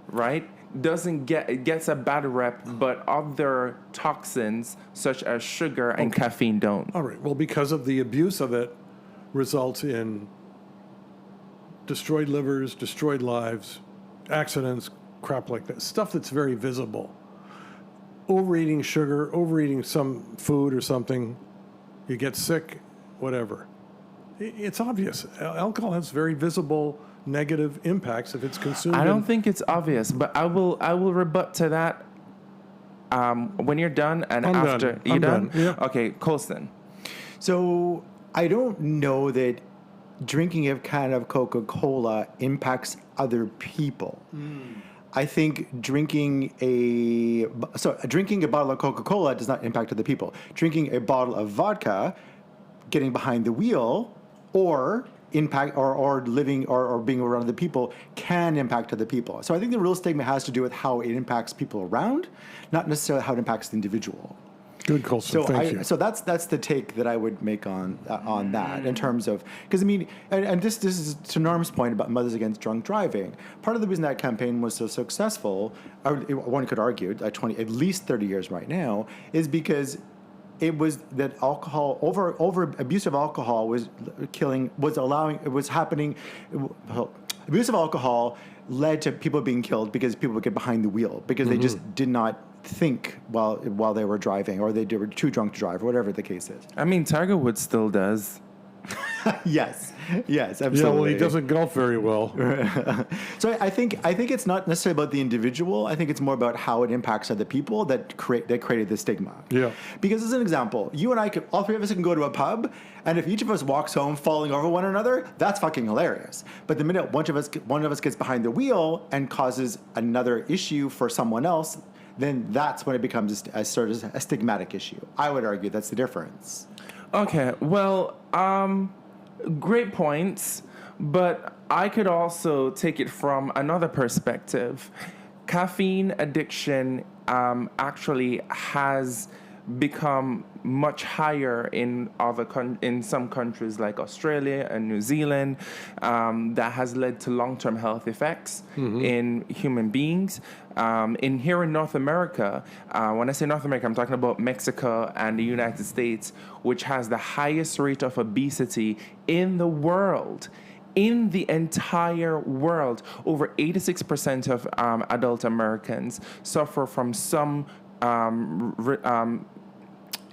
right, gets a bad rep, but other toxins such as sugar and caffeine don't? All right. Well, because of the abuse of it, results in destroyed livers, destroyed lives, accidents, crap like that. Stuff that's very visible. Overeating sugar, overeating some food or something, you get sick, whatever. It's obvious. Alcohol has very visible negative impacts if it's consumed. I don't think it's obvious, but I will rebut to that when you're done and I'm after. Done. You I'm done? Yeah. Okay, Colston. So I don't know that drinking a can of Coca-Cola impacts other people. I think drinking a bottle of Coca-Cola does not impact other people. Drinking a bottle of vodka, getting behind the wheel, or living or being around other people can impact other people. So I think the real stigma has to do with how it impacts people around, not necessarily how it impacts the individual. Good, Colson. Thank you. So that's the take that I would make on that in terms of, because I mean, and this is to Norm's point about Mothers Against Drunk Driving. Part of the reason that campaign was so successful, one could argue, at least 30 years right now, is because it was that alcohol abuse of alcohol abuse of alcohol led to people being killed because people would get behind the wheel because they just did not think while they were driving, or they were too drunk to drive, or whatever the case is. I mean, Tiger Woods still does. Yes, Yeah, absolutely. well, he doesn't golf very well. So I think it's not necessarily about the individual. I think it's more about how it impacts other people that created the stigma. Yeah. Because as an example, you and I could, all three of us can go to a pub, and if each of us walks home falling over one another, that's fucking hilarious. But the minute one of us gets behind the wheel and causes another issue for someone else, then that's when it becomes a sort of a stigmatic issue. I would argue that's the difference. Okay, well, great points, but I could also take it from another perspective. Caffeine addiction actually has become much higher in in some countries like Australia and New Zealand. That has led to long-term health effects in human beings. Here in North America, when I say North America, I'm talking about Mexico and the United States, which has the highest rate of obesity in the world. In the entire world, over 86% of adult Americans suffer from some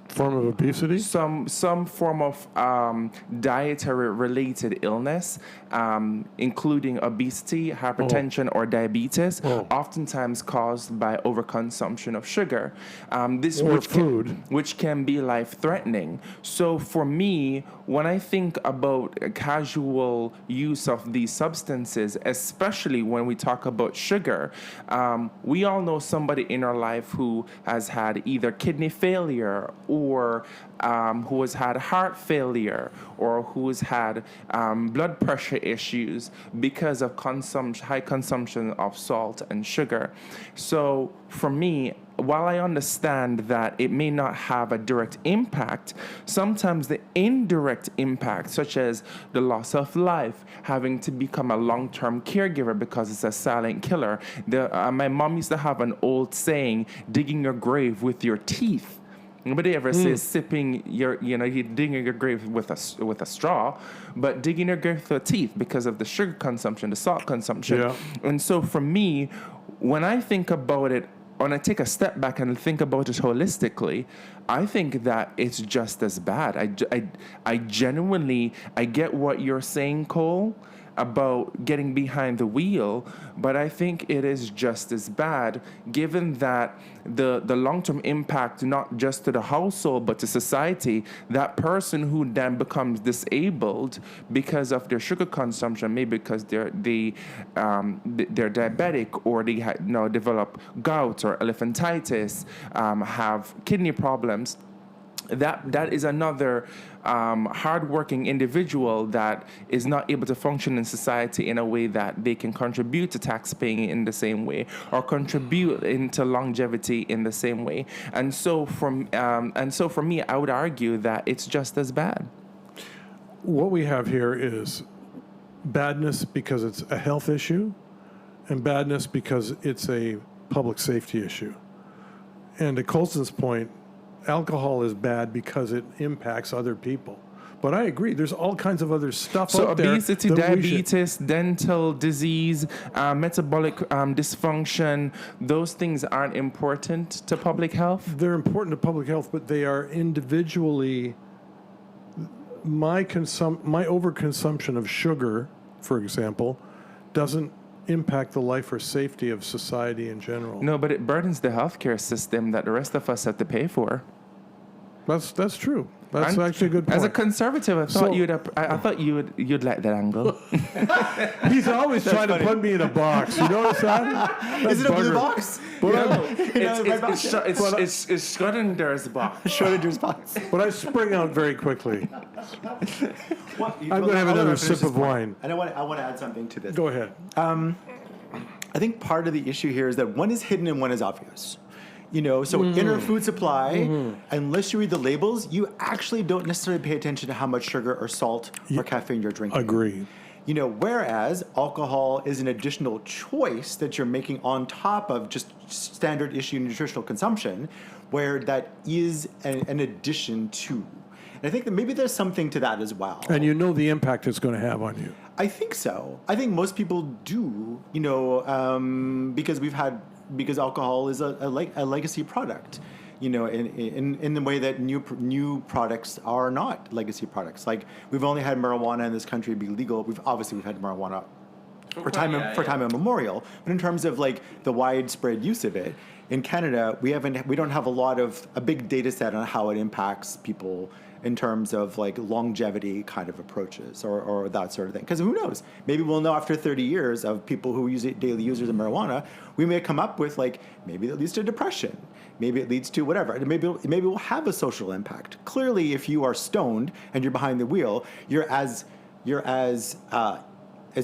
Form of obesity? some form of dietary related illness, including obesity, hypertension, or diabetes, oftentimes caused by overconsumption of sugar. Which can be life threatening. So for me, when I think about casual use of these substances, especially when we talk about sugar, we all know somebody in our life who has had either kidney failure or who has had heart failure or who's had blood pressure issues because of high consumption of salt and sugar. So for me, while I understand that it may not have a direct impact, sometimes the indirect impact, such as the loss of life, having to become a long-term caregiver because it's a silent killer. My mom used to have an old saying, digging your grave with your teeth. Nobody ever says sipping you're digging your grave with a straw, but digging your grave with your teeth because of the sugar consumption, the salt consumption. Yeah. And so for me, when I think about it, when I take a step back and think about it holistically, I think that it's just as bad. I genuinely get what you're saying, Cole, about getting behind the wheel, but I think it is just as bad, given that the long-term impact, not just to the household, but to society, that person who then becomes disabled because of their sugar consumption, maybe because they're diabetic, or they develop gout or elephantitis, have kidney problems. That is another hardworking individual that is not able to function in society in a way that they can contribute to tax paying in the same way or contribute into longevity in the same way. And so for me, I would argue that it's just as bad. What we have here is badness because it's a health issue and badness because it's a public safety issue. And to Colson's point, alcohol is bad because it impacts other people. But I agree, there's all kinds of other stuff out there. So obesity, diabetes, dental disease, metabolic dysfunction, those things aren't important to public health? They're important to public health, but they are individually... My overconsumption of sugar, for example, doesn't impact the life or safety of society in general. No, but it burdens the healthcare system that the rest of us have to pay for. That's true. That's actually a good point. As a conservative, I thought you'd like that angle. He's always trying to put me in a box. You notice that? Is it a blue box? It's Schrödinger's box. Schrödinger's box. But I spring out very quickly. I'm going to have another sip of wine. And I want to add something to this. Go ahead. I think part of the issue here is that one is hidden and one is obvious. In our food supply, unless you read the labels, you actually don't necessarily pay attention to how much sugar or salt or caffeine you're drinking. Agree. Whereas alcohol is an additional choice that you're making on top of just standard issue nutritional consumption, where that is an addition to. And I think that maybe there's something to that as well. And the impact it's going to have on you. I think so. I think most people do, because alcohol is a legacy product. in the way that new products are not legacy products. Like we've only had marijuana in this country be legal. We've had marijuana for time immemorial, but in terms of like the widespread use of it in Canada, we don't have a big data set on how it impacts people in terms of like longevity kind of approaches or that sort of thing. Because who knows? Maybe we'll know after 30 years of people who use it, daily users of marijuana, we may come up with like, maybe it leads to depression. Maybe it leads to whatever. Maybe we'll have a social impact. Clearly, if you are stoned and you're behind the wheel, you're as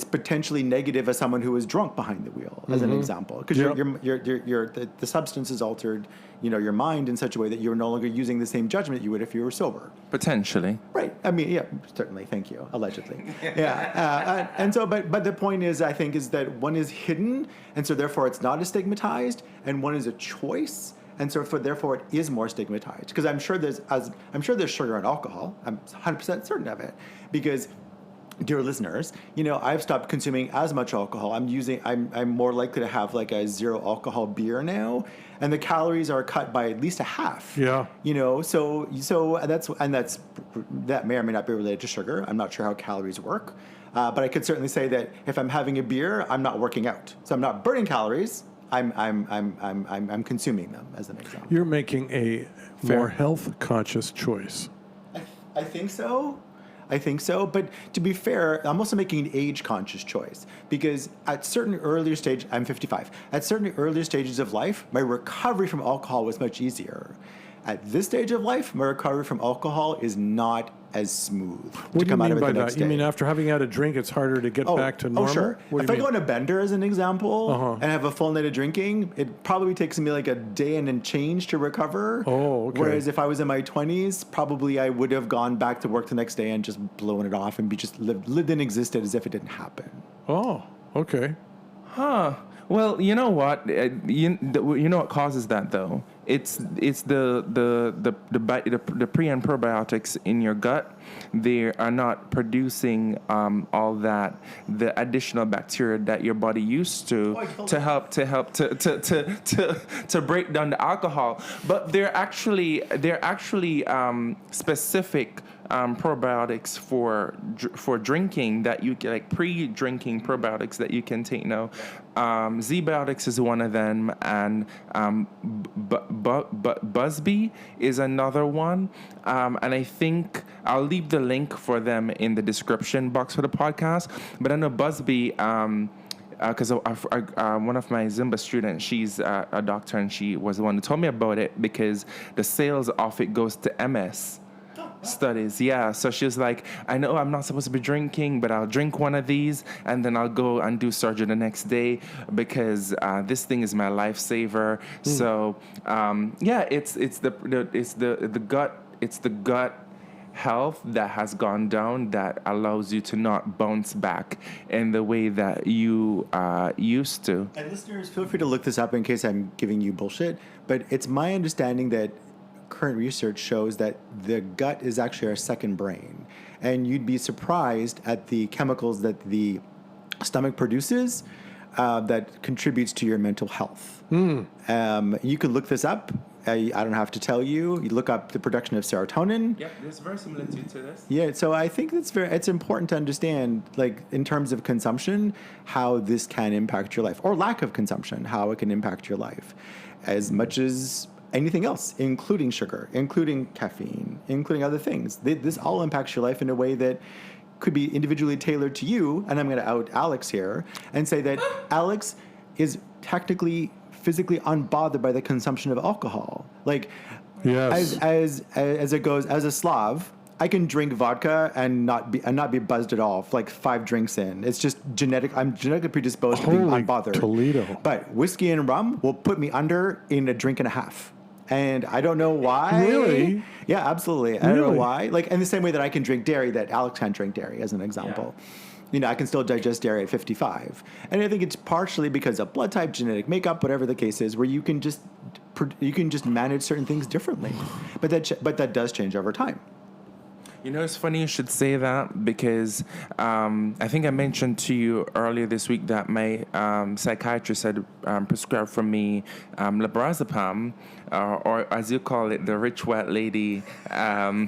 potentially negative as someone who is drunk behind the wheel, as an example, because the substance has altered, your mind in such a way that you're no longer using the same judgment you would if you were sober. Potentially. Right. I mean, yeah, certainly. Thank you. Allegedly. Yeah. And so, but the point is, I think, is that one is hidden, and so therefore it's not as stigmatized, and one is a choice. And so, therefore, it is more stigmatized. Because I'm sure there's sugar and alcohol. I'm 100% certain of it, because. Dear listeners, I've stopped consuming as much alcohol. I'm more likely to have like a 0 alcohol beer now, and the calories are cut by at least a half. Yeah. So that may or may not be related to sugar. I'm not sure how calories work, but I could certainly say that if I'm having a beer, I'm not working out, so I'm not burning calories. I'm consuming them, as an example. You're making a more health conscious choice. I think so, but to be fair, I'm also making an age-conscious choice, because at certain earlier stage, I'm 55, at certain earlier stages of life, my recovery from alcohol was much easier. At this stage of life, my recovery from alcohol is not as smooth. What do you mean by that? You mean after having had a drink, it's harder to get back to normal? Oh, sure. If I go on a bender, as an example, and have a full night of drinking, it probably takes me like a day and change to recover. Oh, okay. Whereas if I was in my 20s, probably I would have gone back to work the next day and just blown it off and lived and existed as if it didn't happen. Oh, okay. Huh. Well, you know what? You know what causes that though? It's the pre and probiotics in your gut. They are not producing all that the additional bacteria that your body used to help to break down the alcohol. But they're actually specific probiotics for drinking that you like, pre-drinking probiotics that you can take now. Z-biotics is one of them, and Busby is another one. And I think I'll leave the link for them in the description box for the podcast. But I know Busby, because one of my Zumba students, she's a doctor, and she was the one who told me about it, because the sales of it goes to MS studies. Yeah, so she was like, I know I'm not supposed to be drinking, but I'll drink one of these and then I'll go and do surgery the next day, because this thing is my lifesaver. So it's the gut health that has gone down that allows you to not bounce back in the way that you used to. And listeners, feel free to look this up in case I'm giving you bullshit, but it's my understanding that current research shows that the gut is actually our second brain, and you'd be surprised at the chemicals that the stomach produces that contributes to your mental health. You can look this up. I don't have to tell you. You look up the production of serotonin. Yeah, it's very similar to this. Yeah, so I think it's important to understand, like, in terms of consumption, how this can impact your life, or lack of consumption, how it can impact your life, as much as anything else, including sugar, including caffeine, including other things. This all impacts your life in a way that could be individually tailored to you. And I'm going to out Alex here and say that Alex is technically physically unbothered by the consumption of alcohol. Like, yes. as it goes, as a Slav, I can drink vodka and not be buzzed at all. Like 5 drinks in, it's just genetic. I'm genetically predisposed to being unbothered. Toledo. But whiskey and rum will put me under in a drink and a half. And I don't know why. Really? Yeah, absolutely. I don't know why. Like, in the same way that I can drink dairy, that Alex can't drink dairy, as an example. Yeah. I can still digest dairy at 55. And I think it's partially because of blood type, genetic makeup, whatever the case is, where you can just manage certain things differently. But that does change over time. You know, it's funny you should say that because I think I mentioned to you earlier this week that my psychiatrist had prescribed for me lorazepam, or as you call it, the rich white lady, the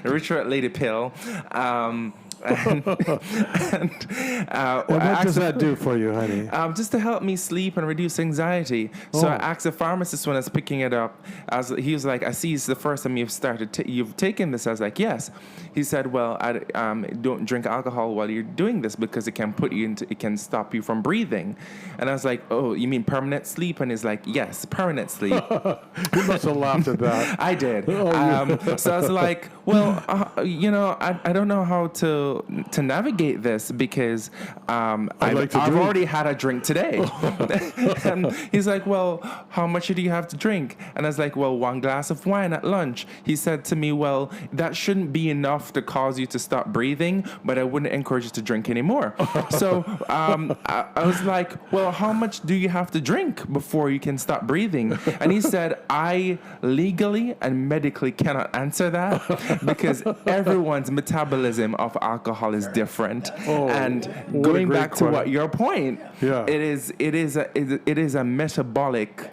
rich white lady pill. What does that do for you, honey? Just to help me sleep and reduce anxiety. So Oh. I asked the pharmacist when I was picking it up. He was like, "I see it's the first time you've taken this." I was like, "Yes." He said, "Well, don't drink alcohol while you're doing this because it can stop you from breathing." And I was like, "Oh, you mean permanent sleep?" And he's like, "Yes, permanent sleep." You must have laughed at that. I did. Oh, So I was like, "Well, I don't know how to navigate this because like to I've drink." already had a drink today." And he's like, "Well, how much do you have to drink?" And I was like, "Well, 1 glass of wine at lunch." He said to me, "Well, that shouldn't be enough to cause you to stop breathing, but I wouldn't encourage you to drink anymore." So I was like, "Well, how much do you have to drink before you can stop breathing?" And he said, "I legally and medically cannot answer that because everyone's metabolism of alcohol is different." And what a going great back to quote. what your point, Yeah. it is a metabolic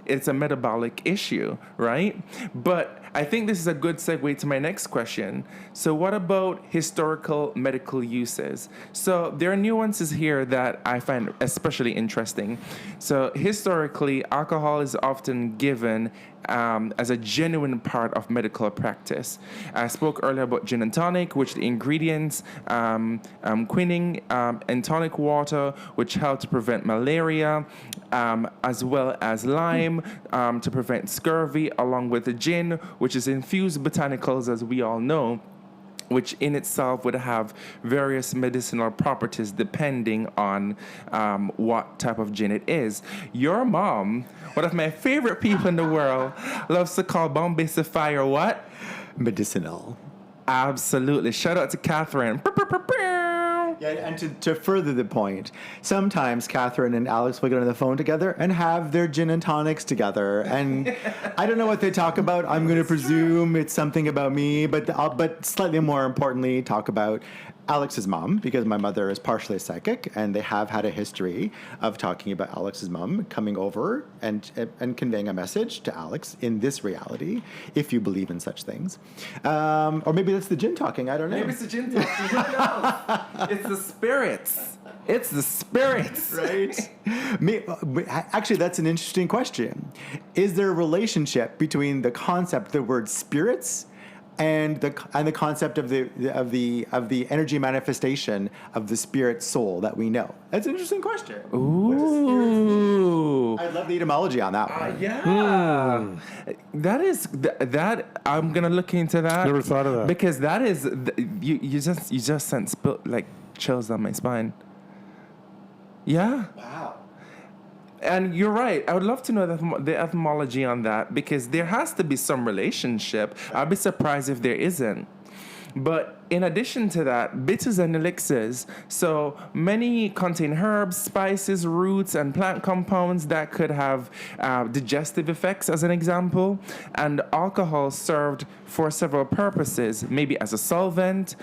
it's a metabolic issue, right? But I think this is a good segue to my next question. So what about historical medical uses? So there are nuances here that I find especially interesting. So historically, alcohol is often given as a genuine part of medical practice. I spoke earlier about gin and tonic, which the ingredients, quinine and tonic water, which help to prevent malaria, as well as lime to prevent scurvy, along with the gin, which is infused botanicals, as we all know, which in itself would have various medicinal properties depending on what type of gin it is. Your mom, one of my favorite people in the world, loves to call Bombay Sapphire what? Medicinal. Absolutely. Shout out to Catherine. Yeah, and to further the point, sometimes Catherine and Alex will get on the phone together and have their gin and tonics together. And I don't know what they talk about. I'm going to presume it's something about me, but slightly more importantly, talk about Alex's mom, because my mother is partially psychic, and they have had a history of talking about Alex's mom coming over and conveying a message to Alex in this reality, if you believe in such things. Or maybe that's the gin talking. I don't know. Maybe it's the gin talking. Who knows? It's the spirits. It's the spirits. Right? Actually, that's an interesting question. Is there a relationship between the concept, the word spirits, and the concept of the energy manifestation of the spirit soul that we know? That's an interesting question. Ooh. I'd love the etymology on that one. Yeah. That I'm gonna look into that. Never thought of that. Because that is you just sent chills down my spine. Yeah. Wow. And you're right. I would love to know the etymology on that because there has to be some relationship. I'd be surprised if there isn't. But in addition to that, bitters and elixirs. So many contain herbs, spices, roots, and plant compounds that could have digestive effects, as an example. And alcohol served for several purposes, maybe as a solvent,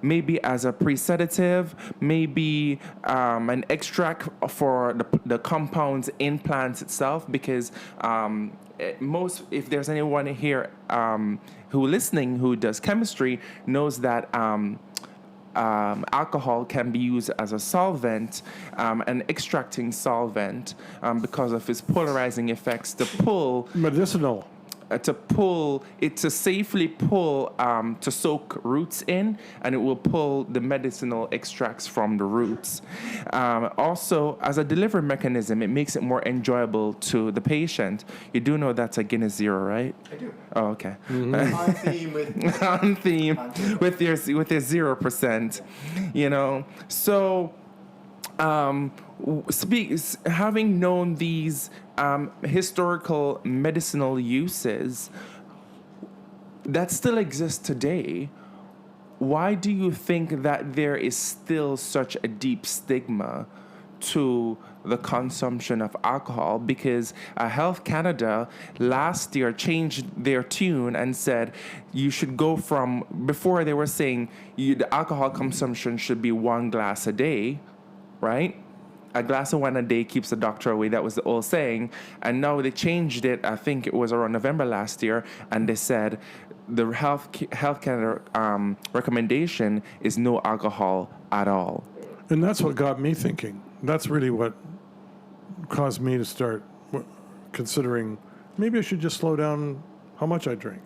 maybe as a pre-sedative, maybe an extract for the compounds in plants itself, because if there's anyone here who listening who does chemistry, knows that alcohol can be used as a solvent, an extracting solvent, because of its polarizing effects to pull Medicinal. to safely pull, to soak roots in, and it will pull the medicinal extracts from the roots. Also, as a delivery mechanism, it makes it more enjoyable to the patient. You do know that's a Guinness Zero, right? I do. Oh, okay. On theme with On theme with your 0%, So, having known these historical medicinal uses that still exist today, why do you think that there is still such a deep stigma to the consumption of alcohol, because Health Canada last year changed their tune and said you should go from, before they were saying the alcohol consumption should be 1 glass a day, right? A glass of wine a day keeps the doctor away. That was the old saying. And now they changed it. I think it was around November last year. And they said the Health Canada recommendation is no alcohol at all. And that's what got me thinking. That's really what caused me to start considering maybe I should just slow down how much I drink.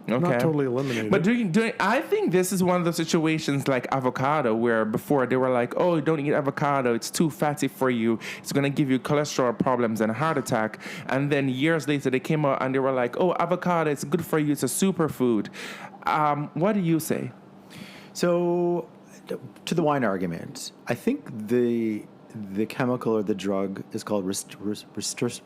Okay. Not totally eliminate But it. I think this is one of those situations like avocado, where before they were like, oh, don't eat avocado, it's too fatty for you, it's going to give you cholesterol problems and a heart attack. And then years later they came out and they were like, oh, avocado, it's good for you, it's a superfood. What do you say? So, to the wine argument, I think the chemical or the drug is called restorval.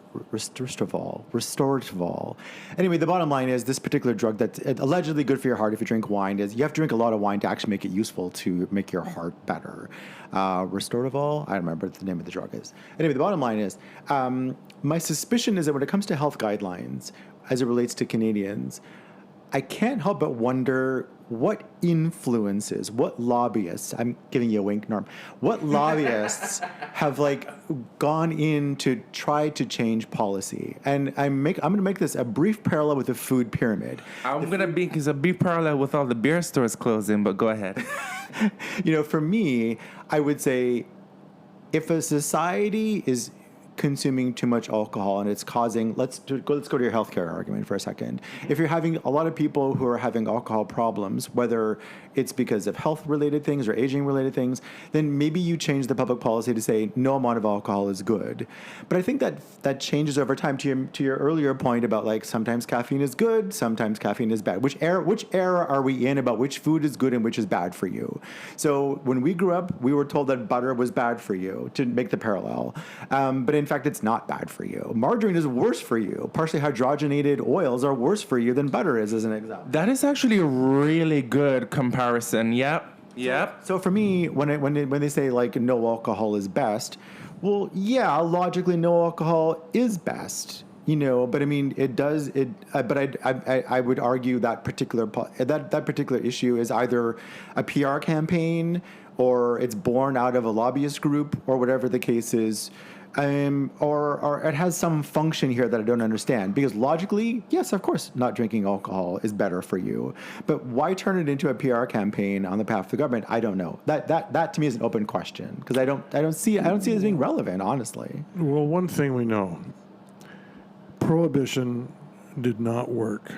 Anyway, the bottom line is this particular drug that's allegedly good for your heart if you drink wine is you have to drink a lot of wine to actually make it useful to make your heart better. Restorval, I don't remember what the name of the drug is. Anyway, the bottom line is my suspicion is that when it comes to health guidelines as it relates to Canadians, I can't help but wonder what influences, what lobbyists, I'm giving you a wink, Norm, what lobbyists have gone in to try to change policy. And I'm going to make this a brief parallel with the food pyramid. I'm going to be, because a brief parallel with all the beer stores closing, but go ahead. For me, I would say if a society is consuming too much alcohol and it's causing, let's go to your healthcare argument for a second. If you're having a lot of people who are having alcohol problems, whether it's because of health related things or aging related things, then maybe you change the public policy to say no amount of alcohol is good. But I think that changes over time. To your earlier point about sometimes caffeine is good, sometimes caffeine is bad. Which era are we in about which food is good and which is bad for you? So when we grew up, we were told that butter was bad for you, to make the parallel. But in fact, it's not bad for you. Margarine is worse for you. Partially hydrogenated oils are worse for you than butter is, as an example. That is actually a really good comparison. Yep. So for me, when they say no alcohol is best, well, yeah, logically no alcohol is best. But I mean, it does it. But I would argue that particular issue is either a PR campaign or it's born out of a lobbyist group or whatever the case is. Or it has some function here that I don't understand. Because logically, yes, of course, not drinking alcohol is better for you. But why turn it into a PR campaign on the behalf of the government? I don't know. That to me is an open question because I don't see it as being relevant, honestly. Well, one thing we know, prohibition did not work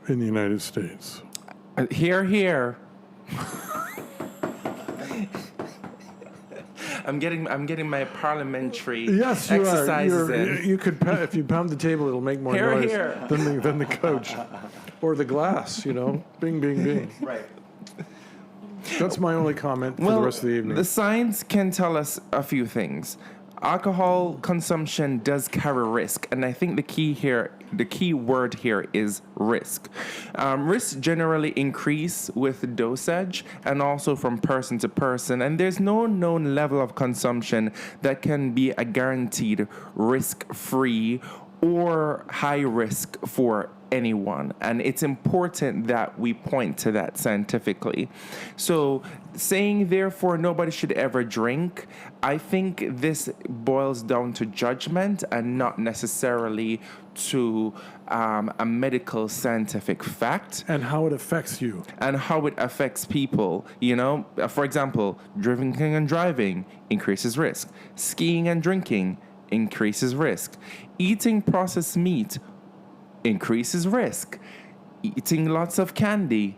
in the United States. Here. I'm getting my parliamentary exercises in. You could if you pound the table, it'll make more noise than the couch or the glass. Bing, bing, bing. Right. That's my only comment for the rest of the evening. The science can tell us a few things. Alcohol consumption does carry risk, and I think the key word here is risk. Risks generally increase with dosage and also from person to person, and there's no known level of consumption that can be a guaranteed risk-free or high risk for anyone, and it's important that we point to that scientifically. So saying therefore nobody should ever drink, I think this boils down to judgment and not necessarily to a medical scientific fact. And how it affects you. And how it affects people. For example, drinking and driving increases risk. Skiing and drinking increases risk. Eating processed meat increases risk. Eating lots of candy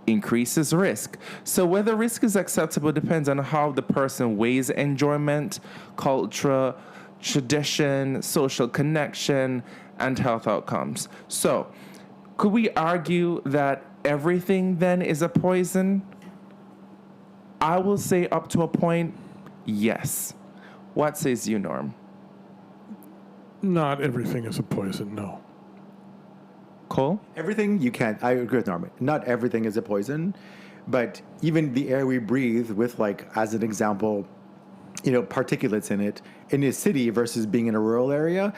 increases risk. So whether risk is acceptable depends on how the person weighs enjoyment, culture, tradition, social connection, and health outcomes. So could we argue that everything then is a poison? I will say up to a point, yes. What says you, Norm? Not everything is a poison, no. Cole? Everything you can't. I agree with Norman. Not everything is a poison, but even the air we breathe with, as an example, particulates in it in a city versus being in a rural area.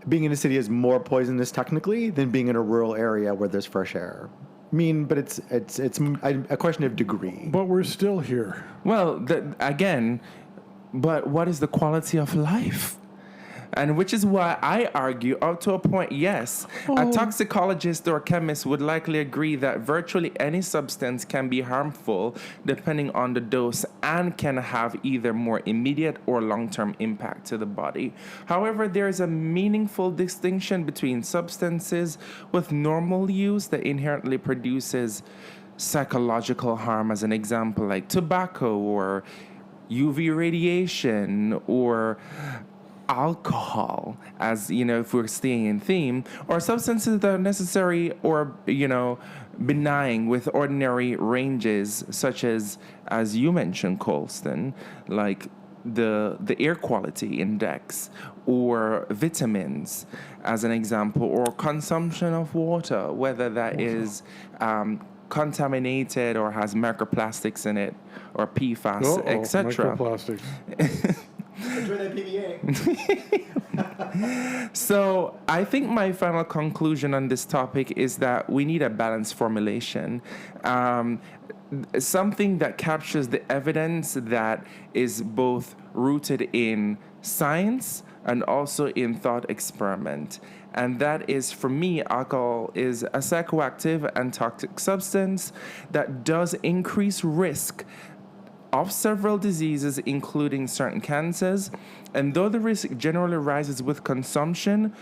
Being in a city is more poisonous technically than being in a rural area where there's fresh air. But it's a question of degree. But we're still here. Well, but what is the quality of life? And which is why I argue, up to a point, yes, a toxicologist or chemist would likely agree that virtually any substance can be harmful depending on the dose and can have either more immediate or long-term impact to the body. However, there is a meaningful distinction between substances with normal use that inherently produces psychological harm, as an example, like tobacco or UV radiation or alcohol, as if we're staying in theme, or substances that are necessary or benign with ordinary ranges, such as you mentioned, Colston, like the air quality index or vitamins, as an example, or consumption of water, whether that is contaminated or has microplastics in it or PFAS, etc. Microplastics. Enjoy that PVA. So I think my final conclusion on this topic is that we need a balanced formulation. Something that captures the evidence that is both rooted in science and also in thought experiment. And that is, for me, alcohol is a psychoactive and toxic substance that does increase risk of several diseases, including certain cancers. And though the risk generally rises with consumption,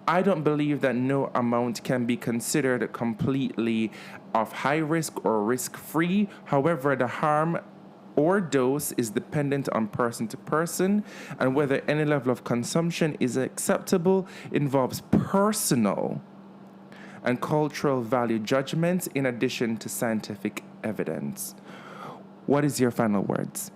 I don't believe that no amount can be considered completely of high risk or risk-free. However, the harm or dose is dependent on person to person, and whether any level of consumption is acceptable involves personal and cultural value judgments in addition to scientific evidence. What is your final words?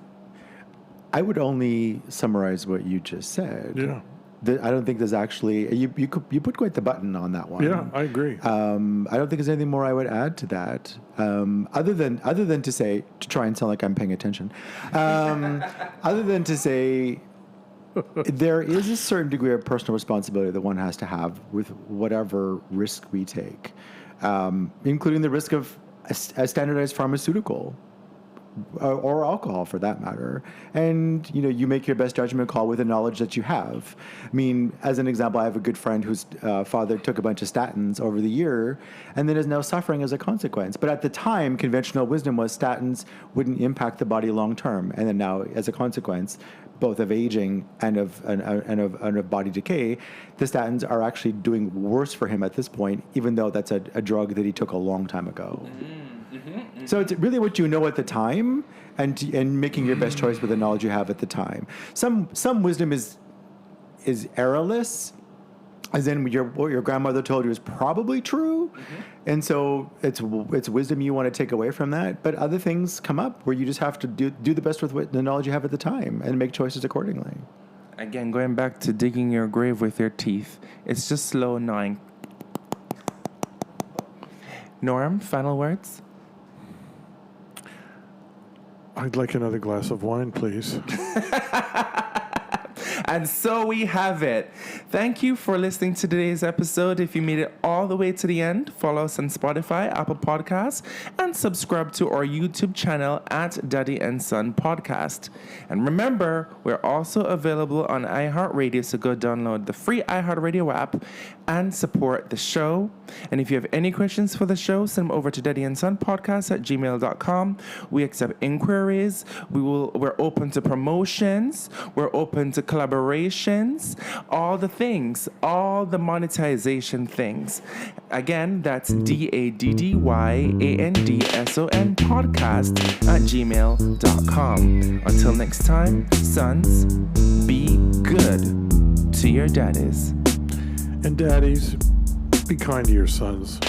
I would only summarize what you just said. Yeah. I don't think there's actually you put quite the button on that one. Yeah, I agree. I don't think there's anything more I would add to that, other than to say, to try and sound like I'm paying attention. Other than to say, there is a certain degree of personal responsibility that one has to have with whatever risk we take, including the risk of a standardized pharmaceutical. Or alcohol, for that matter. And, you make your best judgment call with the knowledge that you have. As an example, I have a good friend whose father took a bunch of statins over the year and then is now suffering as a consequence. But at the time, conventional wisdom was statins wouldn't impact the body long term. And then now, as a consequence, both of aging and of body decay, the statins are actually doing worse for him at this point, even though that's a drug that he took a long time ago. So it's really what you know at the time, and making your best choice with the knowledge you have at the time. Some wisdom is errorless, as in what your grandmother told you is probably true, and so it's wisdom you want to take away from that. But other things come up where you just have to do the best with the knowledge you have at the time and make choices accordingly. Again, going back to digging your grave with your teeth, it's just slow gnawing. Norm, final words? I'd like another glass of wine, please. And so we have it. Thank you for listening to today's episode. If you made it all the way to the end, follow us on Spotify, Apple Podcasts, and subscribe to our YouTube channel at Daddy and Son Podcast. And remember, we're also available on iHeartRadio, so go download the free iHeartRadio app and support the show. And if you have any questions for the show, send them over to daddyandsonpodcast@gmail.com. We accept inquiries. We're open to promotions. We're open to collaborations, all the things, all the monetization things. Again, that's daddyanson podcast@gmail.com. Until next time, sons, be good to your daddies. And daddies, be kind to your sons.